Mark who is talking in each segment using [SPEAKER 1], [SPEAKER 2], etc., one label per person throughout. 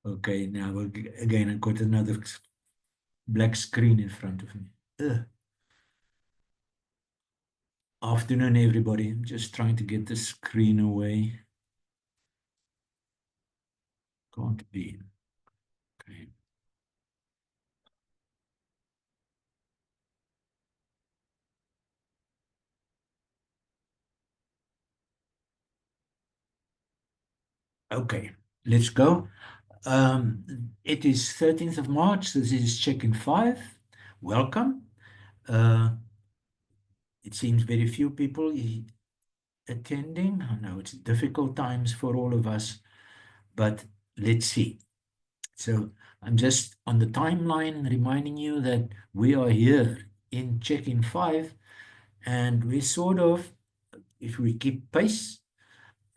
[SPEAKER 1] Okay, now again, I've got another black screen in front of me. Ugh. Afternoon, everybody. I'm just trying to get the screen away. Can't be. Okay. Okay, let's go. It is 13th of March. This is check-in 5. Welcome. Uh, it seems very few people attending. I know it's difficult times for all of us, but let's see. So I'm just on the timeline reminding you that we are here in check-in 5, and we sort of, if we keep pace,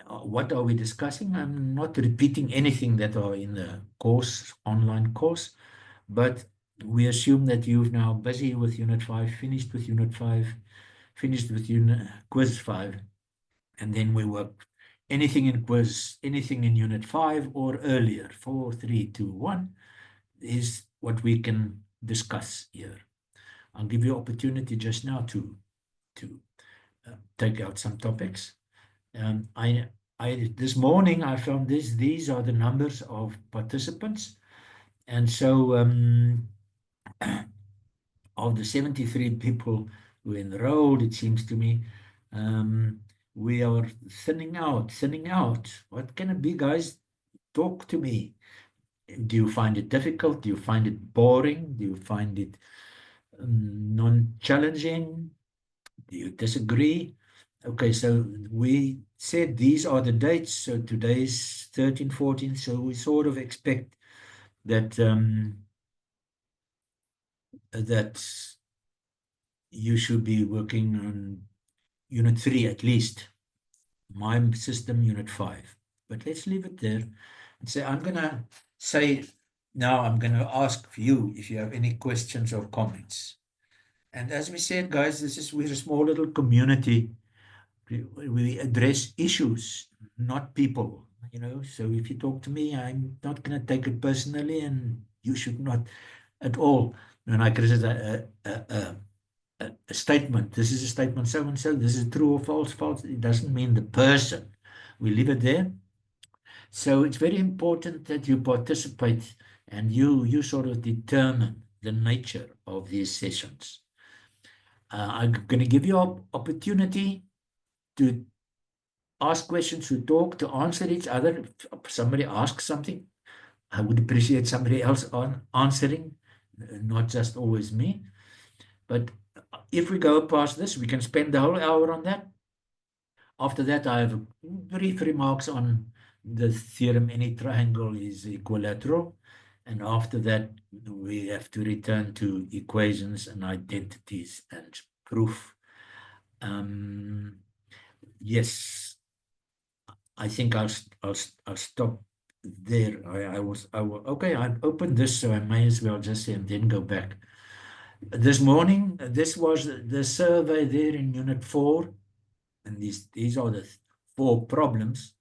[SPEAKER 1] what are we discussing? I'm not repeating anything that are in the course, online course, but we assume that you've now busy with Unit 5, finished with Unit 5, finished with Quiz 5, and then we work anything in quiz, anything in Unit 5 or earlier, 4, 3, 2, 1, is what we can discuss here. I'll give you opportunity just now to take out some topics. This morning I found these are the numbers of participants, and so of the 73 people who enrolled, it seems to me, we are thinning out. What can it be, guys? Talk to me. Do you find it difficult? Do you find it boring? Do you find it non-challenging? Do you disagree? Okay, so we said these are the dates. So today's 13, 14. So we sort of expect that that you should be working on Unit 3 at least. My system, Unit 5. But let's leave it there and say, I'm going to say, now I'm going to ask you if you have any questions or comments. And as we said, guys, we're a small little community. We address issues, not people, So if you talk to me, I'm not going to take it personally, and you should not at all. When I criticize a statement, this is a statement so and so, this is true or false, it doesn't mean the person. We leave it there. So it's very important that you participate and you sort of determine the nature of these sessions. I'm going to give you an opportunity to ask questions, to talk, to answer each other. If somebody asks something, I would appreciate somebody else answering, not just always me. But if we go past this, we can spend the whole hour on that. After that, I have brief remarks on the theorem any triangle is equilateral. And after that, we have to return to equations and identities and proof. Yes, I think I'll stop there. Okay, I opened this, so I may as well just say and then go back. This morning, this was the survey there in Unit 4, and these are the 4 problems,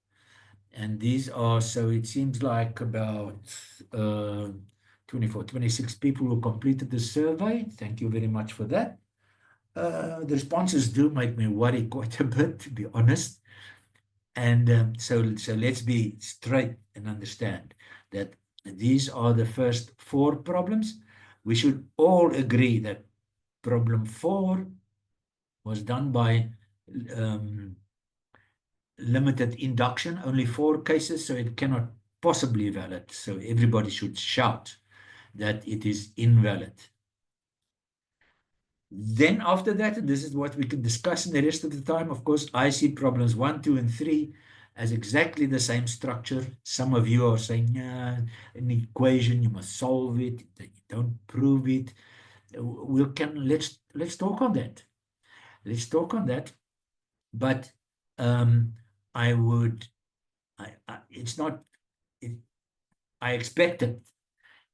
[SPEAKER 1] and these are, so it seems like about 24, 26 people who completed the survey. Thank you very much for that. The responses do make me worry quite a bit, to be honest. And so let's be straight and understand that these are the first 4 problems. We should all agree that problem 4 was done by limited induction, only 4 cases, so it cannot possibly valid. So everybody should shout that it is invalid. Then after that, and this is what we can discuss in the rest of the time, of course, I see problems 1, 2, and 3 as exactly the same structure. Some of you are saying, yeah, an equation, you must solve it, you don't prove it. Let's talk on that. Let's talk on that. But I expected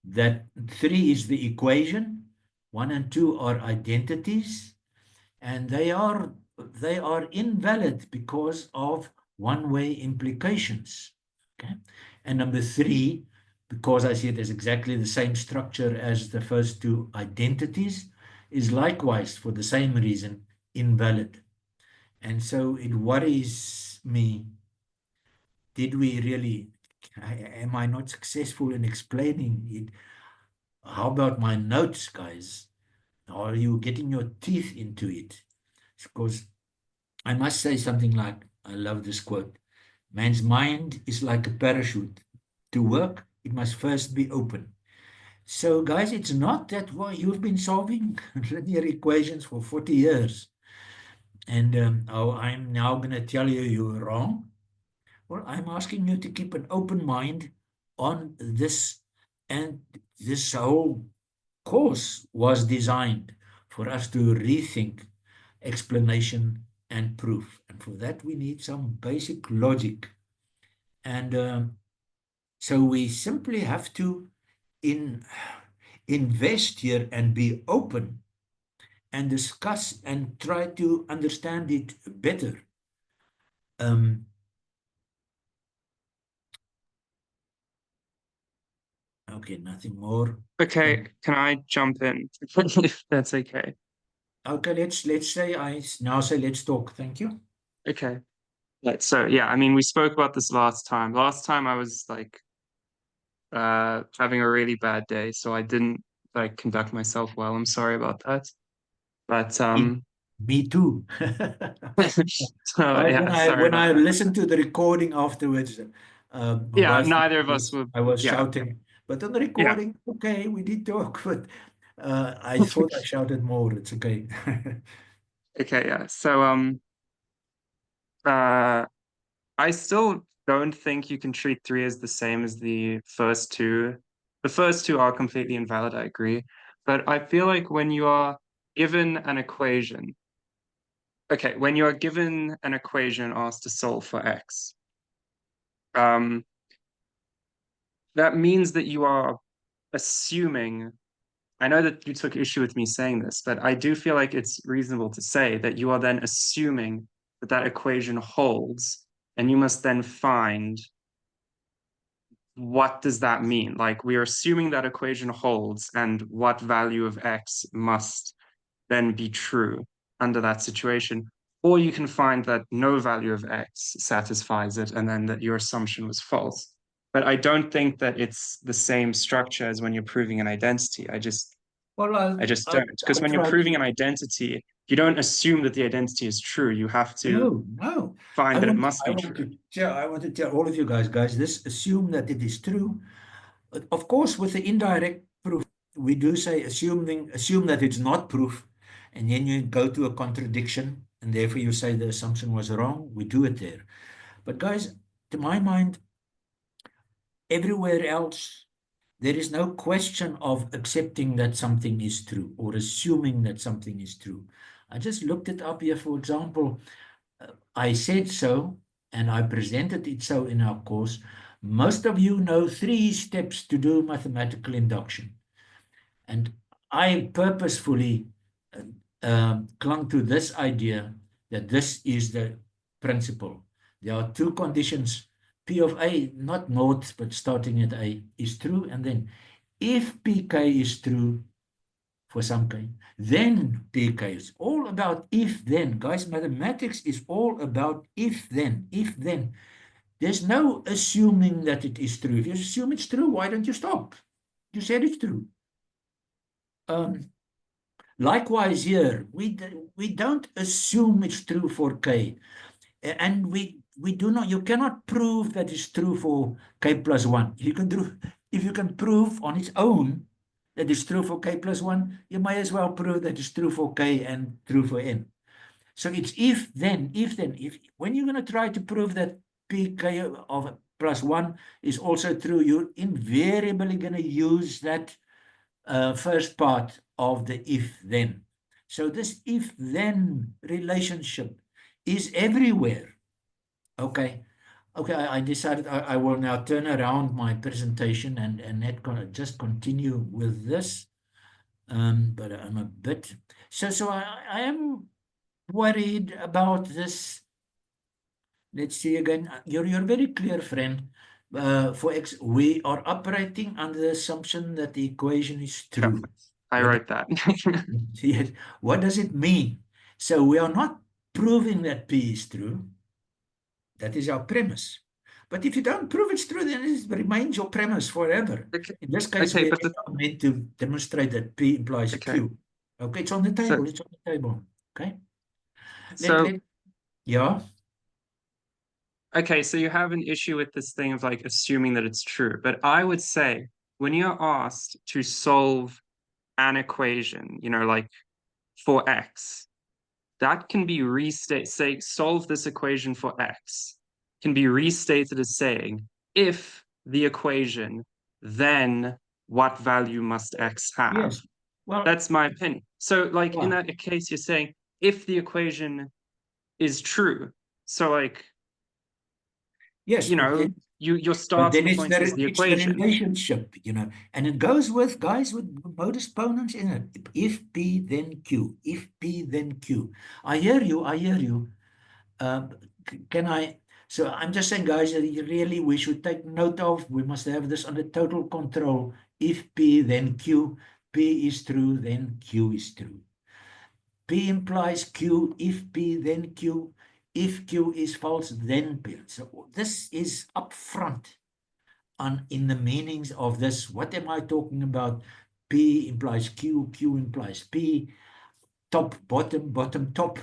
[SPEAKER 1] that 3 is the equation, 1 and 2 are identities, and they are they are invalid because of one-way implications. Okay. And number three, because I see it as exactly the same structure as the first two identities, is likewise for the same reason invalid. And so it worries me, did we really, am I not successful in explaining it? How about my notes, guys? Are you getting your teeth into it? Because I must say something like, I love this quote: man's mind is like a parachute. To work, it must first be open. So, guys, it's not that you've been solving linear equations for 40 years. And I'm now going to tell you you're wrong. Well, I'm asking you to keep an open mind on this. And this whole course was designed for us to rethink explanation and proof. And for that, we need some basic logic. And so we simply have to invest here and be open and discuss and try to understand it better. Okay, nothing more.
[SPEAKER 2] Okay, can I jump in? If that's okay.
[SPEAKER 1] Okay, let's say let's talk. Thank you.
[SPEAKER 2] Okay. Right. So yeah, I mean, we spoke about this last time. Last time I was like having a really bad day, so I didn't like conduct myself well. I'm sorry about that. But
[SPEAKER 1] Me, me too.
[SPEAKER 2] so
[SPEAKER 1] Guys,
[SPEAKER 2] yeah, sorry
[SPEAKER 1] when
[SPEAKER 2] about
[SPEAKER 1] I
[SPEAKER 2] that.
[SPEAKER 1] listened to the recording afterwards, my
[SPEAKER 2] Yeah,
[SPEAKER 1] wife
[SPEAKER 2] neither of us would.
[SPEAKER 1] I was
[SPEAKER 2] Yeah,
[SPEAKER 1] shouting, but on the
[SPEAKER 2] yeah.
[SPEAKER 1] recording, okay, we did talk, but I thought I shouted more. It's okay.
[SPEAKER 2] Okay, yeah. So uh I still don't think you can treat three as the same as the first two. The first two are completely invalid, I agree. But I feel like when you are given an equation, okay, when you are given an equation asked to solve for x, um, that means that you are assuming. I know that you took issue with me saying this, but I do feel like it's reasonable to say that you are then assuming that that equation holds, and you must then find what does that mean? Like we are assuming that equation holds, and what value of x must then be true under that situation. Or you can find that no value of x satisfies it, and then that your assumption was false. But I don't think that it's the same structure as when you're proving an identity.
[SPEAKER 1] Well,
[SPEAKER 2] I just
[SPEAKER 1] I'll,
[SPEAKER 2] don't. Because
[SPEAKER 1] I'll
[SPEAKER 2] when you're
[SPEAKER 1] try
[SPEAKER 2] proving
[SPEAKER 1] to.
[SPEAKER 2] an identity, you don't assume that the identity is true. You have to
[SPEAKER 1] No, no.
[SPEAKER 2] find that it must be true.
[SPEAKER 1] I want to tell all of you guys, this assume that it is true. But of course, with the indirect proof, we do say assume that it's not proof, and then you go to a contradiction, and therefore you say the assumption was wrong. We do it there. But guys, to my mind, everywhere else, there is no question of accepting that something is true or assuming that something is true. I just looked it up here, for example. I said so, and I presented it so in our course. Most of you know 3 steps to do mathematical induction. And I purposefully clung to this idea that this is the principle. There are 2 conditions. P of A, not naught, but starting at A, is true. And then if PK is true for some k, then PK is all about if then. Guys, mathematics is all about if then, if then. There's no assuming that it is true. If you assume it's true, why don't you stop? You said it's true. Um, Likewise here, we don't assume it's true for k, and we do not. You cannot prove that it's true for k plus one. If you can prove on its own that it's true for k plus one, you might as well prove that it's true for k and true for n. So it's if then, if then, if when you're going to try to prove that pk of plus one is also true, you're invariably going to use that first part of the if then. So this if then relationship is everywhere. Okay. Okay, I decided I will now turn around my presentation and not gonna just continue with this. But I'm a bit so I am worried about this. Let's see again. You're very clear, friend. For X, we are operating under the assumption that the equation is
[SPEAKER 2] Yeah,
[SPEAKER 1] true.
[SPEAKER 2] I
[SPEAKER 1] What,
[SPEAKER 2] wrote that.
[SPEAKER 1] yes, what does it mean? So we are not proving that P is true. That is our premise. But if you don't prove it's true, then it remains your premise forever.
[SPEAKER 2] Okay,
[SPEAKER 1] In this case,
[SPEAKER 2] okay,
[SPEAKER 1] we
[SPEAKER 2] but
[SPEAKER 1] are meant to demonstrate that P implies
[SPEAKER 2] okay.
[SPEAKER 1] Q. Okay, it's on the
[SPEAKER 2] So
[SPEAKER 1] table. It's on the table. Okay.
[SPEAKER 2] so
[SPEAKER 1] Yeah.
[SPEAKER 2] okay, so you have an issue with this thing of like assuming that it's true. But I would say when you're asked to solve an equation, like for x, that can be restated, say, solve this equation for x, can be restated as saying, if the equation, then what value must x have?
[SPEAKER 1] Yes. Well,
[SPEAKER 2] That's my opinion. So, like, in
[SPEAKER 1] yeah.
[SPEAKER 2] that case, you're saying, if the equation is true, so like,
[SPEAKER 1] Yes, but then
[SPEAKER 2] your
[SPEAKER 1] But then
[SPEAKER 2] starting point is the
[SPEAKER 1] it's the
[SPEAKER 2] equation.
[SPEAKER 1] relationship, and it goes with guys with modus ponens in it. If P, then Q. If P, then Q. I hear you. I hear you. Can I? So I'm just saying, guys, that really we should take note of. We must have this under total control. If P, then Q. P is true, then Q is true. P implies Q. If P, then Q. If Q is false, then P. So this is upfront in the meanings of this. What am I talking about? P implies Q, Q implies P, top, bottom, bottom, top.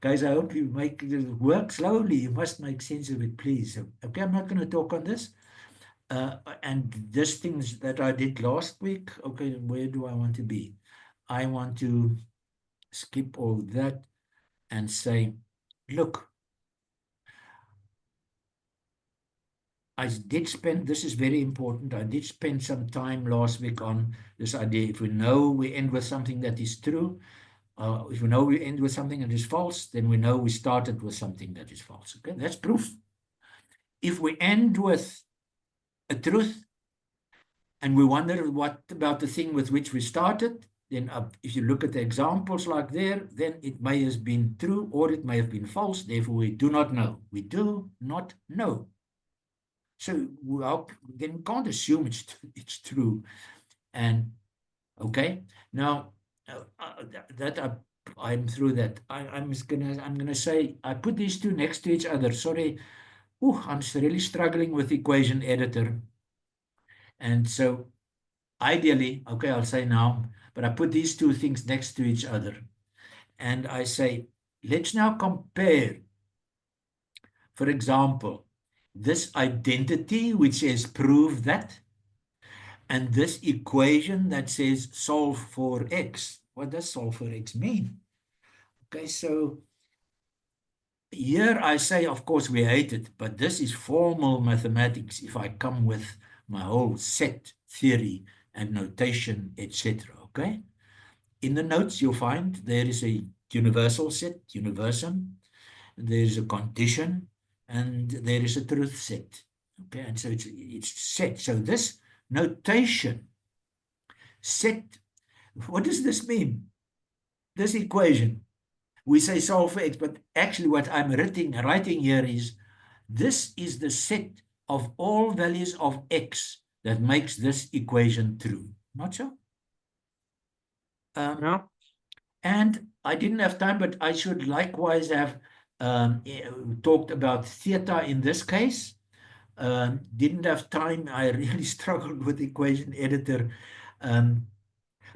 [SPEAKER 1] Guys, I hope you make it work slowly. You must make sense of it, please. Okay, I'm not going to talk on this. And this things that I did last week, okay, where do I want to be? I want to skip all that and say, look, I did spend, this is very important. I did spend some time last week on this idea. If we know we end with something that is true, if we know we end with something that is false, then we know we started with something that is false. Okay, that's proof. If we end with a truth and we wonder what about the thing with which we started, then if you look at the examples like there, then it may have been true or it may have been false. Therefore, we do not know. We do not know. So then we can't assume it's true. And okay, now I'm through that. I'm gonna say I put these two next to each other. Sorry, I'm really struggling with equation editor, and so ideally, okay, I'll say now, but I put these two things next to each other, and I say let's now compare. For example, this identity which says prove that, and this equation that says solve for x. What does solve for x mean? Okay, so here I say, of course, we hate it, but this is formal mathematics if I come with my whole set theory and notation, etc. Okay? In the notes, you'll find there is a universal set, universum, there is a condition, and there is a truth set. Okay, and so it's set. So this notation, set, what does this mean? This equation, we say solve for x, but actually what I'm writing here is this is the set of all values of x that makes this equation true. Not so?
[SPEAKER 2] No?
[SPEAKER 1] And I didn't have time, but I should likewise have talked about theta in this case. Didn't have time. I really struggled with equation editor.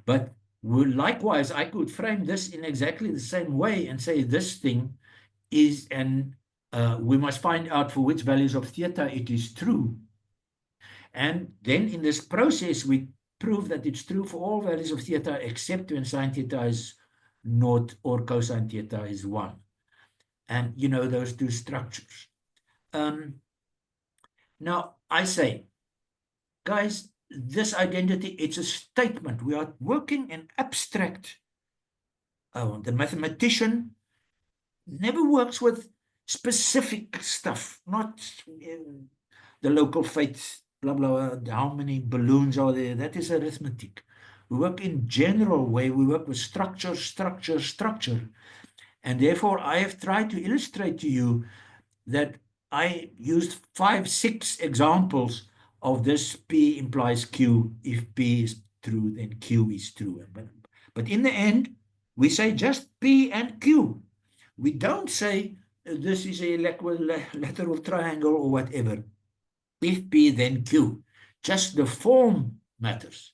[SPEAKER 1] But likewise, I could frame this in exactly the same way and say this thing is, and we must find out for which values of theta it is true. And then in this process, we prove that it's true for all values of theta except when sine theta is naught or cosine theta is 1. And you know those two structures. Now, I say, guys, this identity, it's a statement. We are working in abstract. The mathematician never works with specific stuff, not the local fate, blah, blah, blah, how many balloons are there. That is arithmetic. We work in general way. We work with structure, structure, structure. And therefore, I have tried to illustrate to you that I used 5, 6 examples of this P implies Q. If P is true, then Q is true. But in the end, we say just P and Q. We don't say this is a lateral triangle or whatever. If P, then Q. Just the form matters.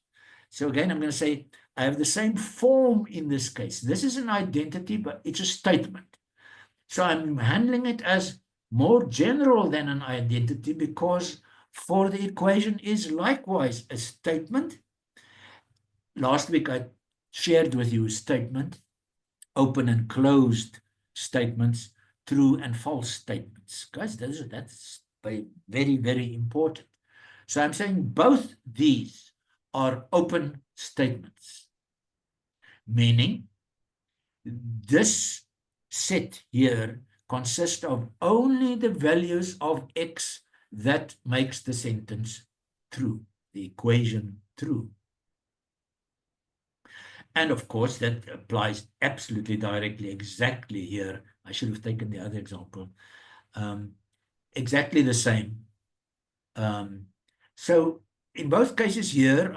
[SPEAKER 1] So again, I'm going to say I have the same form in this case. This is an identity, but it's a statement. So I'm handling it as more general than an identity because for the equation is likewise a statement. Last week I shared with you a statement, open and closed statements, true and false statements. Guys, that's very, very important. So I'm saying both these are open statements, meaning this set here consists of only the values of x that makes the sentence true, the equation true. And of course, that applies absolutely directly, exactly here. I should have taken the other example. Exactly the same. So in both cases here,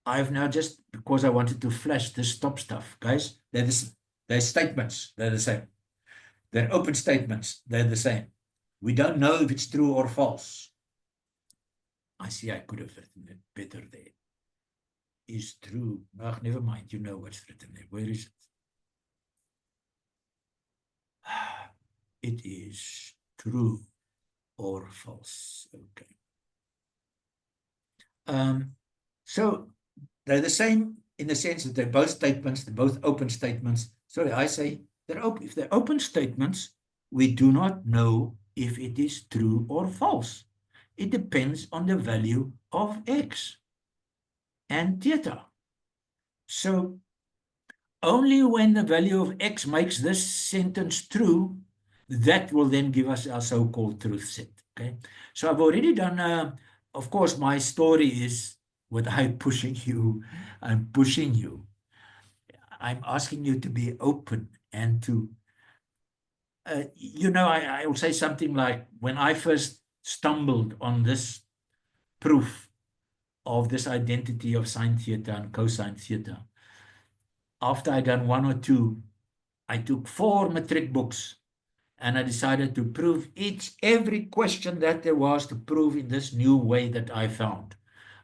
[SPEAKER 1] I've now just, because I wanted to flash this stop stuff, guys, they're statements, they're the same. They're open statements, they're the same. We don't know if it's true or false. I see I could have written it better there. Is true. Oh, never mind, you know what's written there. Where is it? It is true or false. Okay. So they're the same in the sense that they're both statements, they're both open statements. Sorry, I say they're open. If they're open statements, we do not know if it is true or false. It depends on the value of x and theta. So only when the value of x makes this sentence true, that will then give us our so-called truth set. Okay. So I've already done, of course, my story is what I'm pushing you. I'm pushing you. I'm asking you to be open and to, I will say something like, when I first stumbled on this proof of this identity of sine theta and cosine theta, after I'd done one or two, I took 4 matric books and I decided to prove every question that there was to prove in this new way that I found,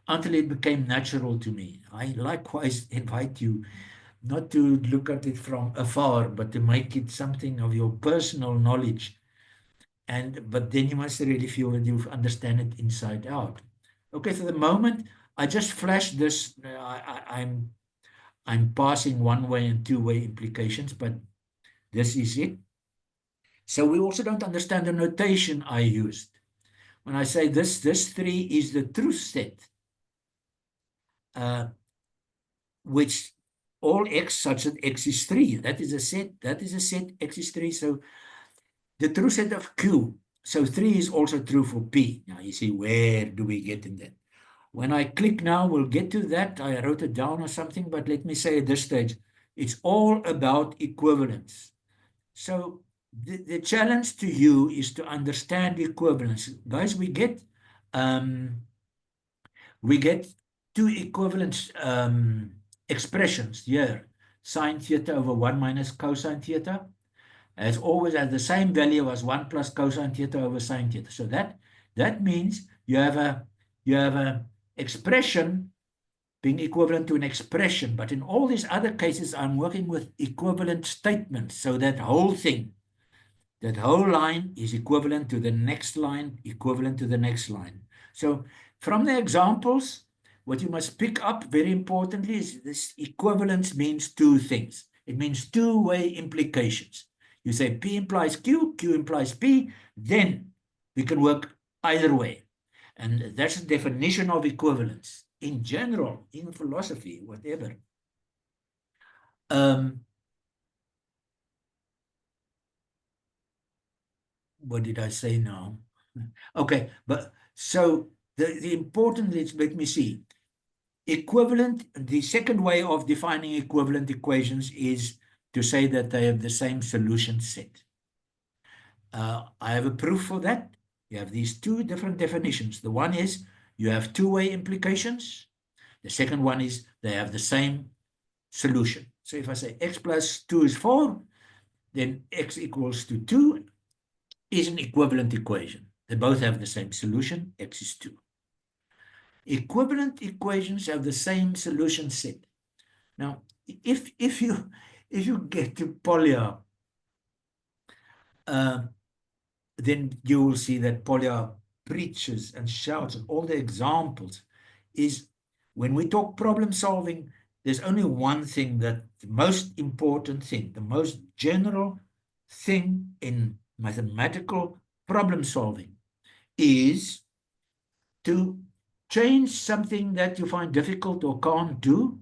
[SPEAKER 1] until it became natural to me. I likewise invite you not to look at it from afar, but to make it something of your personal knowledge. But then you must really feel that you understand it inside out. Okay, for the moment, I just flashed this. I'm passing one-way and two-way implications, but this is it. So we also don't understand the notation I used. When I say this 3 is the truth set, which all x such that x is 3. That is a set, x is 3. So the truth set of Q, so 3 is also true for P. Now you see, where do we get in that? When I click now, we'll get to that. I wrote it down or something, but let me say at this stage, it's all about equivalence. So the challenge to you is to understand equivalence. Guys, we get two equivalence expressions here. Sine theta over 1 minus cosine theta as always has the same value as 1 plus cosine theta over sine theta. So that means you have a expression being equivalent to an expression. But in all these other cases, I'm working with equivalent statements. So that whole thing, that whole line is equivalent to the next line, equivalent to the next line. So from the examples, what you must pick up very importantly is this equivalence means two things. It means two-way implications. You say P implies Q, Q implies P, then we can work either way. And that's the definition of equivalence in general, in philosophy, whatever. What did I say now? Okay, but so the important, let me see. Equivalent, the second way of defining equivalent equations is to say that they have the same solution set. I have a proof for that. You have these two different definitions. The one is you have two-way implications. The second one is they have the same solution. So if I say x plus 2 is 4, then x equals to 2 is an equivalent equation. They both have the same solution, x is 2. Equivalent equations have the same solution set. Now, if you get to Polya, then you will see that Polya preaches and shouts, and all the examples is when we talk problem solving, there's only one thing, that the most important thing, the most general thing in mathematical problem solving is to change something that you find difficult or can't do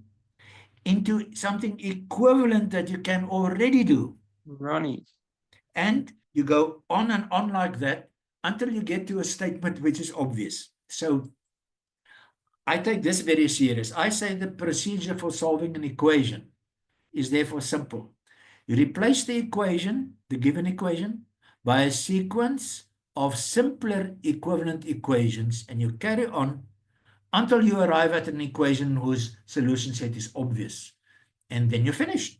[SPEAKER 1] into something equivalent that you can already do.
[SPEAKER 2] Ronnie.
[SPEAKER 1] And you go on and on like that until you get to a statement which is obvious. So I take this very serious. I say the procedure for solving an equation is therefore simple. You replace the equation, the given equation, by a sequence of simpler equivalent equations, and you carry on until you arrive at an equation whose solution set is obvious. And then you're finished.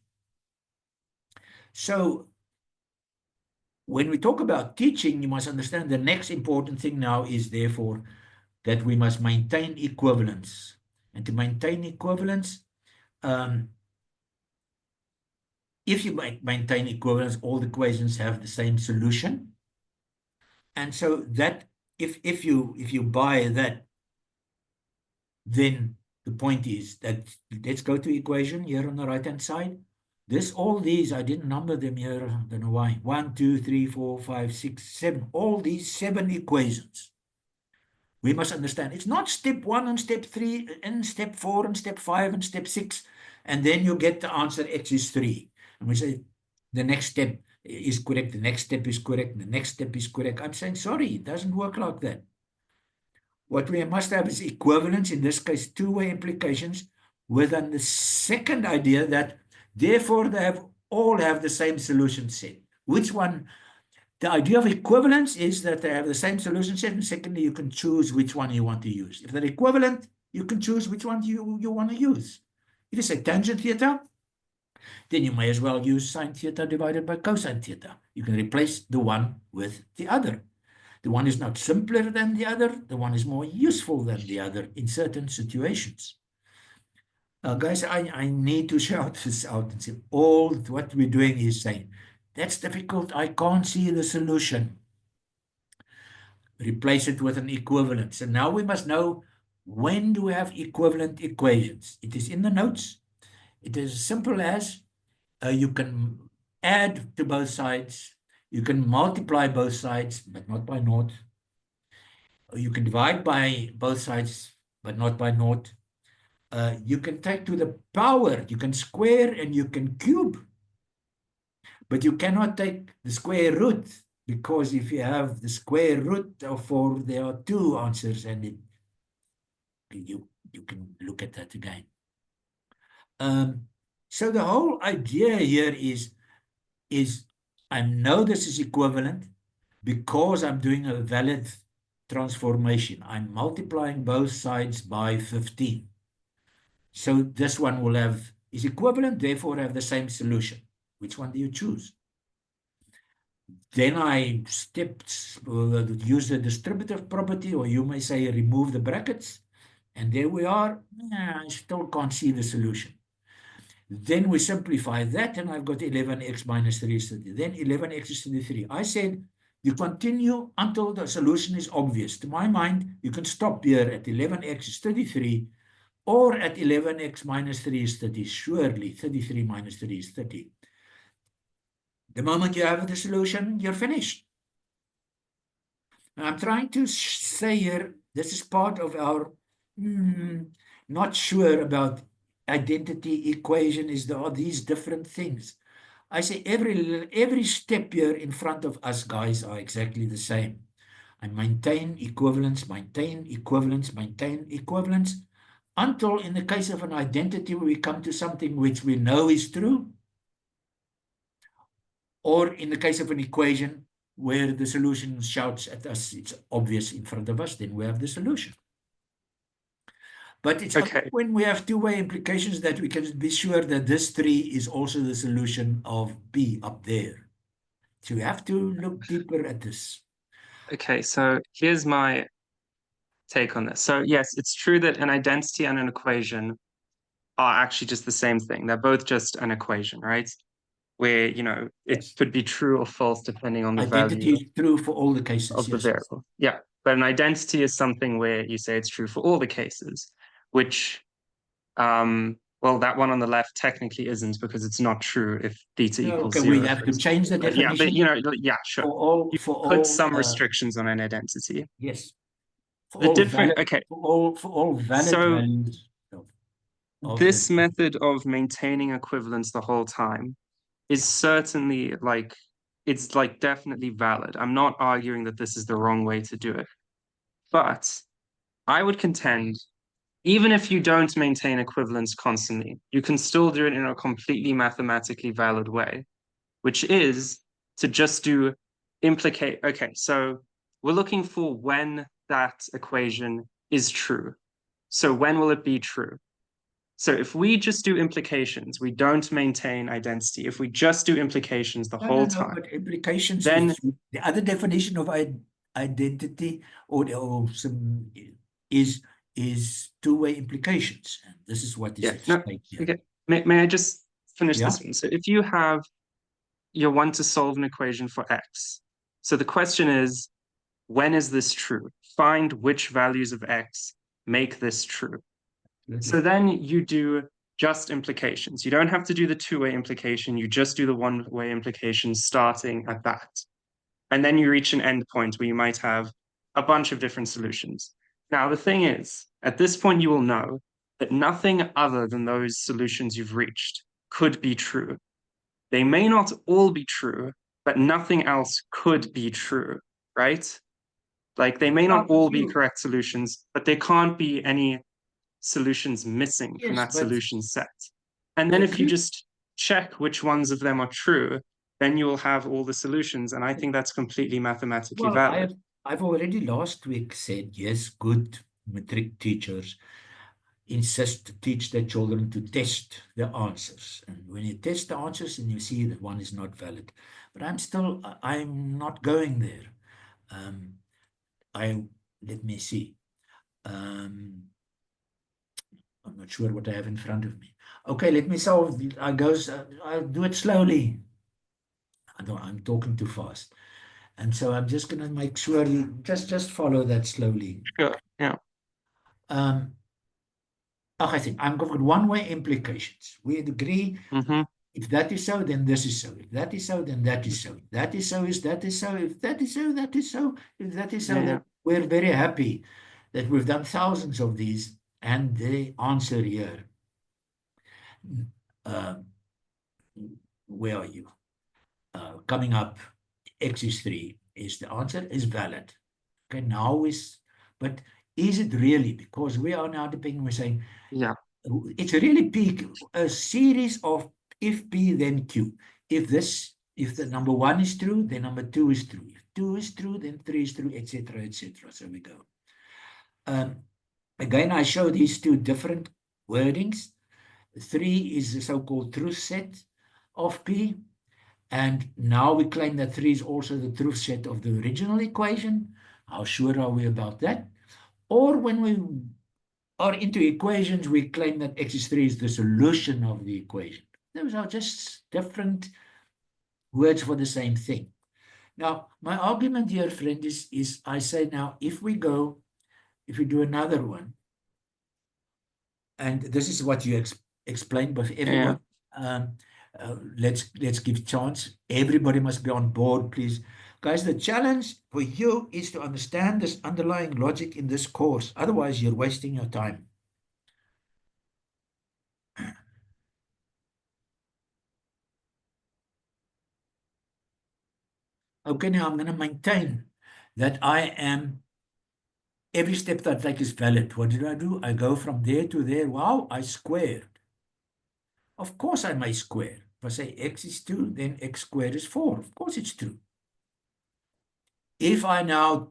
[SPEAKER 1] So when we talk about teaching, you must understand the next important thing now is therefore that we must maintain equivalence. And to maintain equivalence, if you maintain equivalence, all the equations have the same solution. And so that if you buy that, then the point is that let's go to equation here on the right-hand side. All these, I didn't number them here, I don't know why. 1, 2, 3, 4, 5, 6, 7, all these 7 equations. We must understand it's not step 1 and step 3 and step 4 and step 5 and step 6, and then you get the answer x is 3. And we say the next step is correct, the next step is correct, the next step is correct. I'm saying, sorry, it doesn't work like that. What we must have is equivalence, in this case, two-way implications, within the second idea that therefore they all have the same solution set. Which one? The idea of equivalence is that they have the same solution set, and secondly, you can choose which one you want to use. If they're equivalent, you can choose which one you want to use. If you say tangent theta, then you may as well use sine theta divided by cosine theta. You can replace the one with the other. The one is not simpler than the other. The one is more useful than the other in certain situations. Guys, I need to shout this out and say, all what we're doing is saying, that's difficult. I can't see the solution. Replace it with an equivalent. So now we must know, when do we have equivalent equations? It is in the notes. It is as simple as you can add to both sides. You can multiply both sides, but not by naught. You can divide by both sides, but not by naught. You can take to the power. You can square and you can cube. But you cannot take the square root, because if you have the square root of 4, there are 2 answers, and you can look at that again. So the whole idea here is I know this is equivalent because I'm doing a valid transformation. I'm multiplying both sides by 15. So this one is equivalent, therefore have the same solution. Which one do you choose? Then I use the distributive property, or you may say remove the brackets. And there we are. I still can't see the solution. Then we simplify that, and I've got 11x minus 3 is 30. Then 11x is 33. I said you continue until the solution is obvious. To my mind, you can stop here at 11x is 33, or at 11x minus 3 is 30. Surely 33 minus 3 is 30. The moment you have the solution, you're finished. And I'm trying to say here, this is part of our not sure about identity equation, there are these different things. I say every step here in front of us, guys, are exactly the same. I maintain equivalence, maintain equivalence, maintain equivalence, until in the case of an identity, we come to something which we know is true. Or in the case of an equation where the solution shouts at us, it's obvious in front of us, then we have the solution. But it's only
[SPEAKER 2] Okay.
[SPEAKER 1] when we have two-way implications that we can be sure that this tree is also the solution of B up there. So we have to look deeper at this.
[SPEAKER 2] Okay, so here's my take on this. So yes, it's true that an identity and an equation are actually just the same thing. They're both just an equation, right? Where, it
[SPEAKER 1] Yes.
[SPEAKER 2] could be true or false depending on the
[SPEAKER 1] Identity
[SPEAKER 2] value
[SPEAKER 1] is true for all the cases,
[SPEAKER 2] of the
[SPEAKER 1] yes.
[SPEAKER 2] variable. Yeah. But an identity is something where you say it's true for all the cases, which, well, that one on the left technically isn't because it's not true if theta equals
[SPEAKER 1] Okay, we
[SPEAKER 2] zero,
[SPEAKER 1] have
[SPEAKER 2] for
[SPEAKER 1] to change
[SPEAKER 2] example.
[SPEAKER 1] the
[SPEAKER 2] But yeah, but
[SPEAKER 1] definition
[SPEAKER 2] yeah, sure. You
[SPEAKER 1] for
[SPEAKER 2] put
[SPEAKER 1] all
[SPEAKER 2] some restrictions on an identity.
[SPEAKER 1] yes,
[SPEAKER 2] The different, okay,
[SPEAKER 1] for all valid
[SPEAKER 2] so
[SPEAKER 1] values of the
[SPEAKER 2] this method of maintaining equivalence the whole time is certainly like, it's like definitely valid. I'm not arguing that this is the wrong way to do it, but I would contend even if you don't maintain equivalence constantly, you can still do it in a completely mathematically valid way, which is to just do implicate. Okay, so we're looking for when that equation is true. So when will it be true? So if we just do implications, we don't maintain identity. If we just do implications the whole
[SPEAKER 1] no,
[SPEAKER 2] time,
[SPEAKER 1] but implications
[SPEAKER 2] then
[SPEAKER 1] is the other definition of identity or some is two-way implications. And this is what is
[SPEAKER 2] yeah,
[SPEAKER 1] at
[SPEAKER 2] no,
[SPEAKER 1] stake here.
[SPEAKER 2] okay. May I just finish
[SPEAKER 1] Yeah.
[SPEAKER 2] this one? So if you want to solve an equation for x. So the question is, when is this true? Find which values of x make this true. So
[SPEAKER 1] Absolutely.
[SPEAKER 2] then you do just implications. You don't have to do the two-way implication. You just do the one-way implication starting at that. And then you reach an endpoint where you might have a bunch of different solutions. Now, the thing is, at this point, you will know that nothing other than those solutions you've reached could be true. They may not all be true, but nothing else could be true, right? Like they may not
[SPEAKER 1] Well, if
[SPEAKER 2] all be
[SPEAKER 1] you
[SPEAKER 2] correct solutions, but there can't be any solutions missing from
[SPEAKER 1] yes,
[SPEAKER 2] that solution set. And then
[SPEAKER 1] but
[SPEAKER 2] if you
[SPEAKER 1] you
[SPEAKER 2] just check which ones of them are true, then you will have all the solutions. And I think that's completely mathematically
[SPEAKER 1] well,
[SPEAKER 2] valid.
[SPEAKER 1] I've already last week said yes, good matric teachers insist to teach their children to test the answers. And when you test the answers and you see that one is not valid, but I'm not going there. Um, let me see. Um, I'm not sure what I have in front of me. Okay, let me solve. I'll do it slowly. I'm talking too fast. And so I'm just going to make sure you just follow that slowly.
[SPEAKER 2] Sure. Yeah.
[SPEAKER 1] Um, I think I'm going with one-way implications. We agree
[SPEAKER 2] Mm-hmm.
[SPEAKER 1] if that is so, then this is so. If that is so, then that is so. If that is so, is that is so. If that is so, that is so. If that is so,
[SPEAKER 2] Yeah.
[SPEAKER 1] then we're very happy that we've done thousands of these. And the answer here, uh, where are you? Coming up, X is 3 is the answer is valid. Okay, but is it really? Because we are now depending, we're saying,
[SPEAKER 2] Yeah.
[SPEAKER 1] it's really P, a series of if P, then Q. If the number 1 is true, then number 2 is true. If 2 is true, then 3 is true, etc., etc. So we go. Again, I show these two different wordings. 3 is the so-called truth set of P. And now we claim that 3 is also the truth set of the original equation. How sure are we about that? Or when we are into equations, we claim that x is 3 is the solution of the equation. Those are just different words for the same thing. Now, my argument here, friend, is I say now, if we do another one, and this is what you explained, but
[SPEAKER 2] Yeah.
[SPEAKER 1] everyone, let's give chance. Everybody must be on board, please. Guys, the challenge for you is to understand this underlying logic in this course. Otherwise, you're wasting your time. Okay, now I'm going to maintain that every step that I take is valid. What did I do? I go from there to there. Wow, I squared. Of course I may square. If I say x is 2, then x squared is 4. Of course it's true. If I now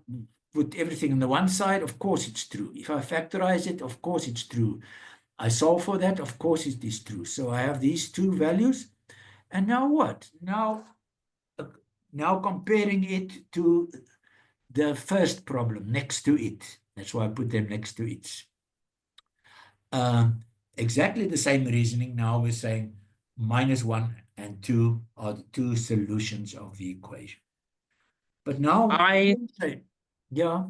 [SPEAKER 1] put everything on the one side, of course it's true. If I factorize it, of course it's true. I solve for that, of course it is true. So I have these two values. And now what? Now comparing it to the first problem next to it. That's why I put them next to it. Exactly the same reasoning. Now we're saying -1 and 2 are the two solutions of the equation. But now, yeah.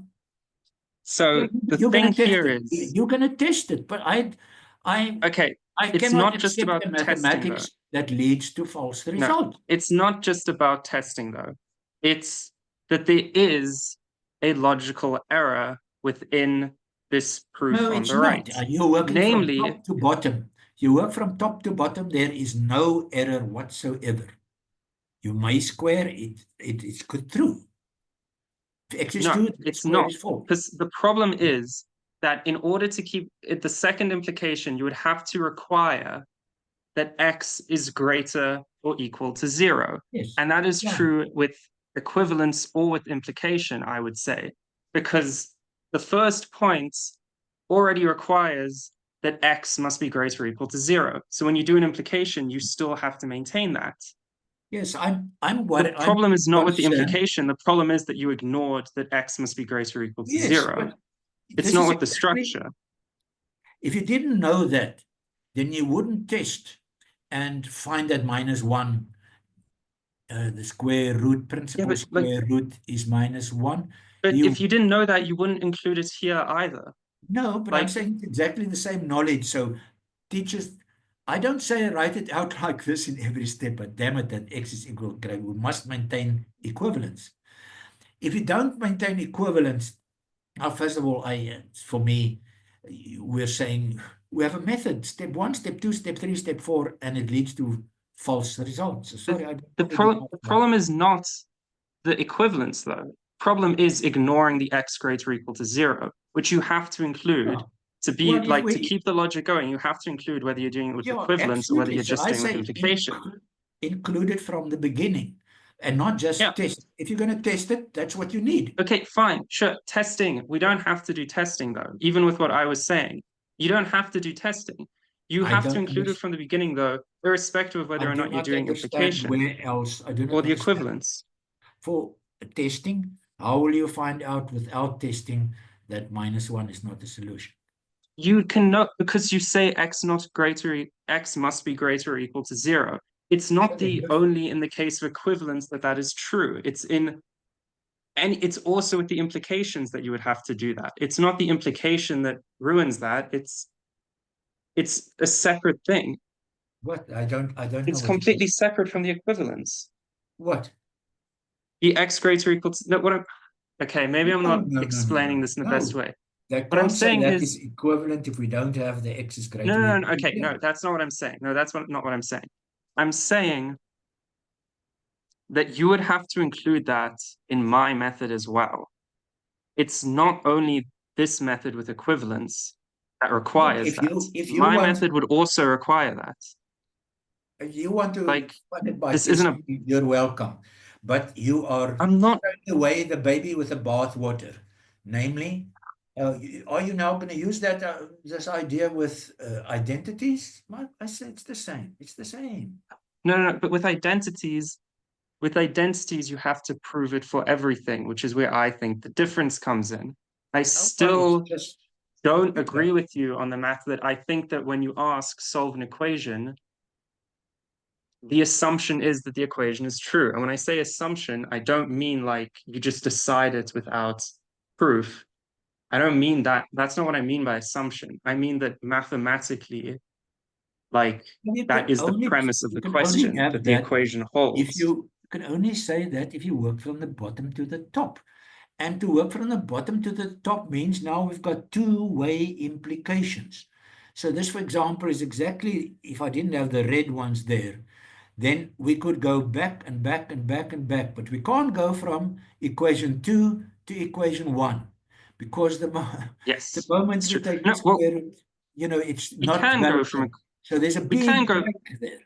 [SPEAKER 2] So the
[SPEAKER 1] You're going
[SPEAKER 2] thing
[SPEAKER 1] to test
[SPEAKER 2] here
[SPEAKER 1] it.
[SPEAKER 2] is,
[SPEAKER 1] You're going to test it, but
[SPEAKER 2] okay,
[SPEAKER 1] I
[SPEAKER 2] it's
[SPEAKER 1] cannot
[SPEAKER 2] not just
[SPEAKER 1] accept
[SPEAKER 2] about
[SPEAKER 1] the
[SPEAKER 2] testing though.
[SPEAKER 1] mathematics that leads to false
[SPEAKER 2] No,
[SPEAKER 1] results.
[SPEAKER 2] it's not just about testing though. It's that there is a logical error within this proof
[SPEAKER 1] No,
[SPEAKER 2] on
[SPEAKER 1] it's
[SPEAKER 2] the right.
[SPEAKER 1] not. You're working from
[SPEAKER 2] Namely,
[SPEAKER 1] top to bottom. You work from top to bottom. There is no error whatsoever. You may square it. It is good true. If x is
[SPEAKER 2] no,
[SPEAKER 1] 2, x
[SPEAKER 2] it's
[SPEAKER 1] squared
[SPEAKER 2] not.
[SPEAKER 1] is 4.
[SPEAKER 2] Because the problem is that in order to keep it, the second implication, you would have to require that x is greater or equal to 0.
[SPEAKER 1] Yes.
[SPEAKER 2] And that is
[SPEAKER 1] Yeah.
[SPEAKER 2] true with equivalence or with implication, I would say, because the first point already requires that x must be greater or equal to 0. So when you do an implication, you still have to maintain that.
[SPEAKER 1] Yes, I'm
[SPEAKER 2] The
[SPEAKER 1] worried. I'm
[SPEAKER 2] problem is not with the
[SPEAKER 1] concerned.
[SPEAKER 2] implication. The problem is that you ignored that x must be greater or equal to
[SPEAKER 1] Yes,
[SPEAKER 2] 0.
[SPEAKER 1] but
[SPEAKER 2] It's
[SPEAKER 1] this
[SPEAKER 2] not
[SPEAKER 1] is
[SPEAKER 2] with the
[SPEAKER 1] exactly,
[SPEAKER 2] structure.
[SPEAKER 1] if you didn't know that, then you wouldn't test and find that -1, the square root,
[SPEAKER 2] Yeah,
[SPEAKER 1] principal
[SPEAKER 2] but like,
[SPEAKER 1] square root is -1.
[SPEAKER 2] but
[SPEAKER 1] You
[SPEAKER 2] if you didn't know that, you wouldn't include it here either.
[SPEAKER 1] No, but I'm
[SPEAKER 2] Like,
[SPEAKER 1] saying it's exactly the same knowledge. So teachers, I don't say write it out like this in every step, but damn it, that x is equal to we must maintain equivalence. If you don't maintain equivalence, now first of all, for me, we're saying we have a method, step 1, step 2, step 3, step 4, and it leads to false results. So sorry, I don't want to do
[SPEAKER 2] the problem is not the equivalence, though. Problem is ignoring the x greater or equal to 0, which you have to include
[SPEAKER 1] that.
[SPEAKER 2] to be
[SPEAKER 1] Well, if
[SPEAKER 2] like to
[SPEAKER 1] we,
[SPEAKER 2] keep the logic going. You have to include whether you're doing it with
[SPEAKER 1] yeah,
[SPEAKER 2] equivalence or whether
[SPEAKER 1] absolutely.
[SPEAKER 2] you're
[SPEAKER 1] So
[SPEAKER 2] just
[SPEAKER 1] I
[SPEAKER 2] doing with
[SPEAKER 1] say
[SPEAKER 2] implication.
[SPEAKER 1] include it from the beginning and not just
[SPEAKER 2] Yeah.
[SPEAKER 1] test. If you're going to test it, that's what you need.
[SPEAKER 2] Okay, fine, sure. Testing. We don't have to do testing though. Even with what I was saying, you don't have to do testing. You
[SPEAKER 1] I
[SPEAKER 2] have to
[SPEAKER 1] don't
[SPEAKER 2] include it
[SPEAKER 1] understand.
[SPEAKER 2] from the beginning though, irrespective of
[SPEAKER 1] I
[SPEAKER 2] whether or
[SPEAKER 1] do
[SPEAKER 2] not you're
[SPEAKER 1] not
[SPEAKER 2] doing
[SPEAKER 1] understand
[SPEAKER 2] implication
[SPEAKER 1] where else. I do
[SPEAKER 2] or
[SPEAKER 1] not
[SPEAKER 2] the
[SPEAKER 1] understand.
[SPEAKER 2] equivalence.
[SPEAKER 1] For testing, how will you find out without testing that -1 is not the solution?
[SPEAKER 2] You can know because you say x must be greater or equal to 0. It's not the only in the case of equivalence that is true. And it's also with the implications that you would have to do that. It's not the implication that ruins that. It's a separate thing.
[SPEAKER 1] What? I don't know
[SPEAKER 2] It's
[SPEAKER 1] what it
[SPEAKER 2] completely
[SPEAKER 1] is.
[SPEAKER 2] separate from the equivalence.
[SPEAKER 1] What?
[SPEAKER 2] The x greater or equal to no, what I'm okay, maybe I'm
[SPEAKER 1] No,
[SPEAKER 2] not
[SPEAKER 1] no, no, no,
[SPEAKER 2] explaining
[SPEAKER 1] no.
[SPEAKER 2] this in the best
[SPEAKER 1] No.
[SPEAKER 2] way.
[SPEAKER 1] They
[SPEAKER 2] What I'm
[SPEAKER 1] can't say
[SPEAKER 2] saying
[SPEAKER 1] that is
[SPEAKER 2] is
[SPEAKER 1] equivalent if we don't have the x is
[SPEAKER 2] no,
[SPEAKER 1] greater
[SPEAKER 2] no,
[SPEAKER 1] than
[SPEAKER 2] no, okay,
[SPEAKER 1] equal to
[SPEAKER 2] no, that's not what I'm saying. No, not what I'm saying. I'm saying that you would have to include that in my method as well. It's not only this method with equivalence that
[SPEAKER 1] Look,
[SPEAKER 2] requires
[SPEAKER 1] if
[SPEAKER 2] that.
[SPEAKER 1] you
[SPEAKER 2] My
[SPEAKER 1] want
[SPEAKER 2] method would also require that.
[SPEAKER 1] if you want to
[SPEAKER 2] Like,
[SPEAKER 1] fund it by
[SPEAKER 2] this isn't a,
[SPEAKER 1] testing, you're welcome. But you are
[SPEAKER 2] I'm not,
[SPEAKER 1] throwing away the baby with the bathwater. Namely, are you now going to use that this idea with identities? I say it's the same. It's the same.
[SPEAKER 2] no, no, no, but with identities, you have to prove it for everything, which is where I think the difference comes in. I
[SPEAKER 1] Oh, well, it's
[SPEAKER 2] still
[SPEAKER 1] just
[SPEAKER 2] don't
[SPEAKER 1] yeah.
[SPEAKER 2] agree with you on the math that I think that when you ask solve an equation, the assumption is that the equation is true. And when I say assumption, I don't mean like you just decide it without proof. I don't mean that. That's not what I mean by assumption. I mean that mathematically, like that is the premise of
[SPEAKER 1] You
[SPEAKER 2] the
[SPEAKER 1] can only
[SPEAKER 2] question that
[SPEAKER 1] have
[SPEAKER 2] the
[SPEAKER 1] that
[SPEAKER 2] equation
[SPEAKER 1] if
[SPEAKER 2] holds.
[SPEAKER 1] you can only say that if you work from the bottom to the top. And to work from the bottom to the top means now we've got two-way implications. So this, for example, is exactly, if I didn't have the red ones there, then we could go back and back and back and back, but we can't go from equation 2 to equation 1 because the
[SPEAKER 2] Yes,
[SPEAKER 1] moment
[SPEAKER 2] it's
[SPEAKER 1] we
[SPEAKER 2] true.
[SPEAKER 1] take the
[SPEAKER 2] No, well,
[SPEAKER 1] square root, it's
[SPEAKER 2] we
[SPEAKER 1] not
[SPEAKER 2] can go
[SPEAKER 1] valid.
[SPEAKER 2] from
[SPEAKER 1] So there's a
[SPEAKER 2] we can
[SPEAKER 1] big
[SPEAKER 2] go
[SPEAKER 1] break there.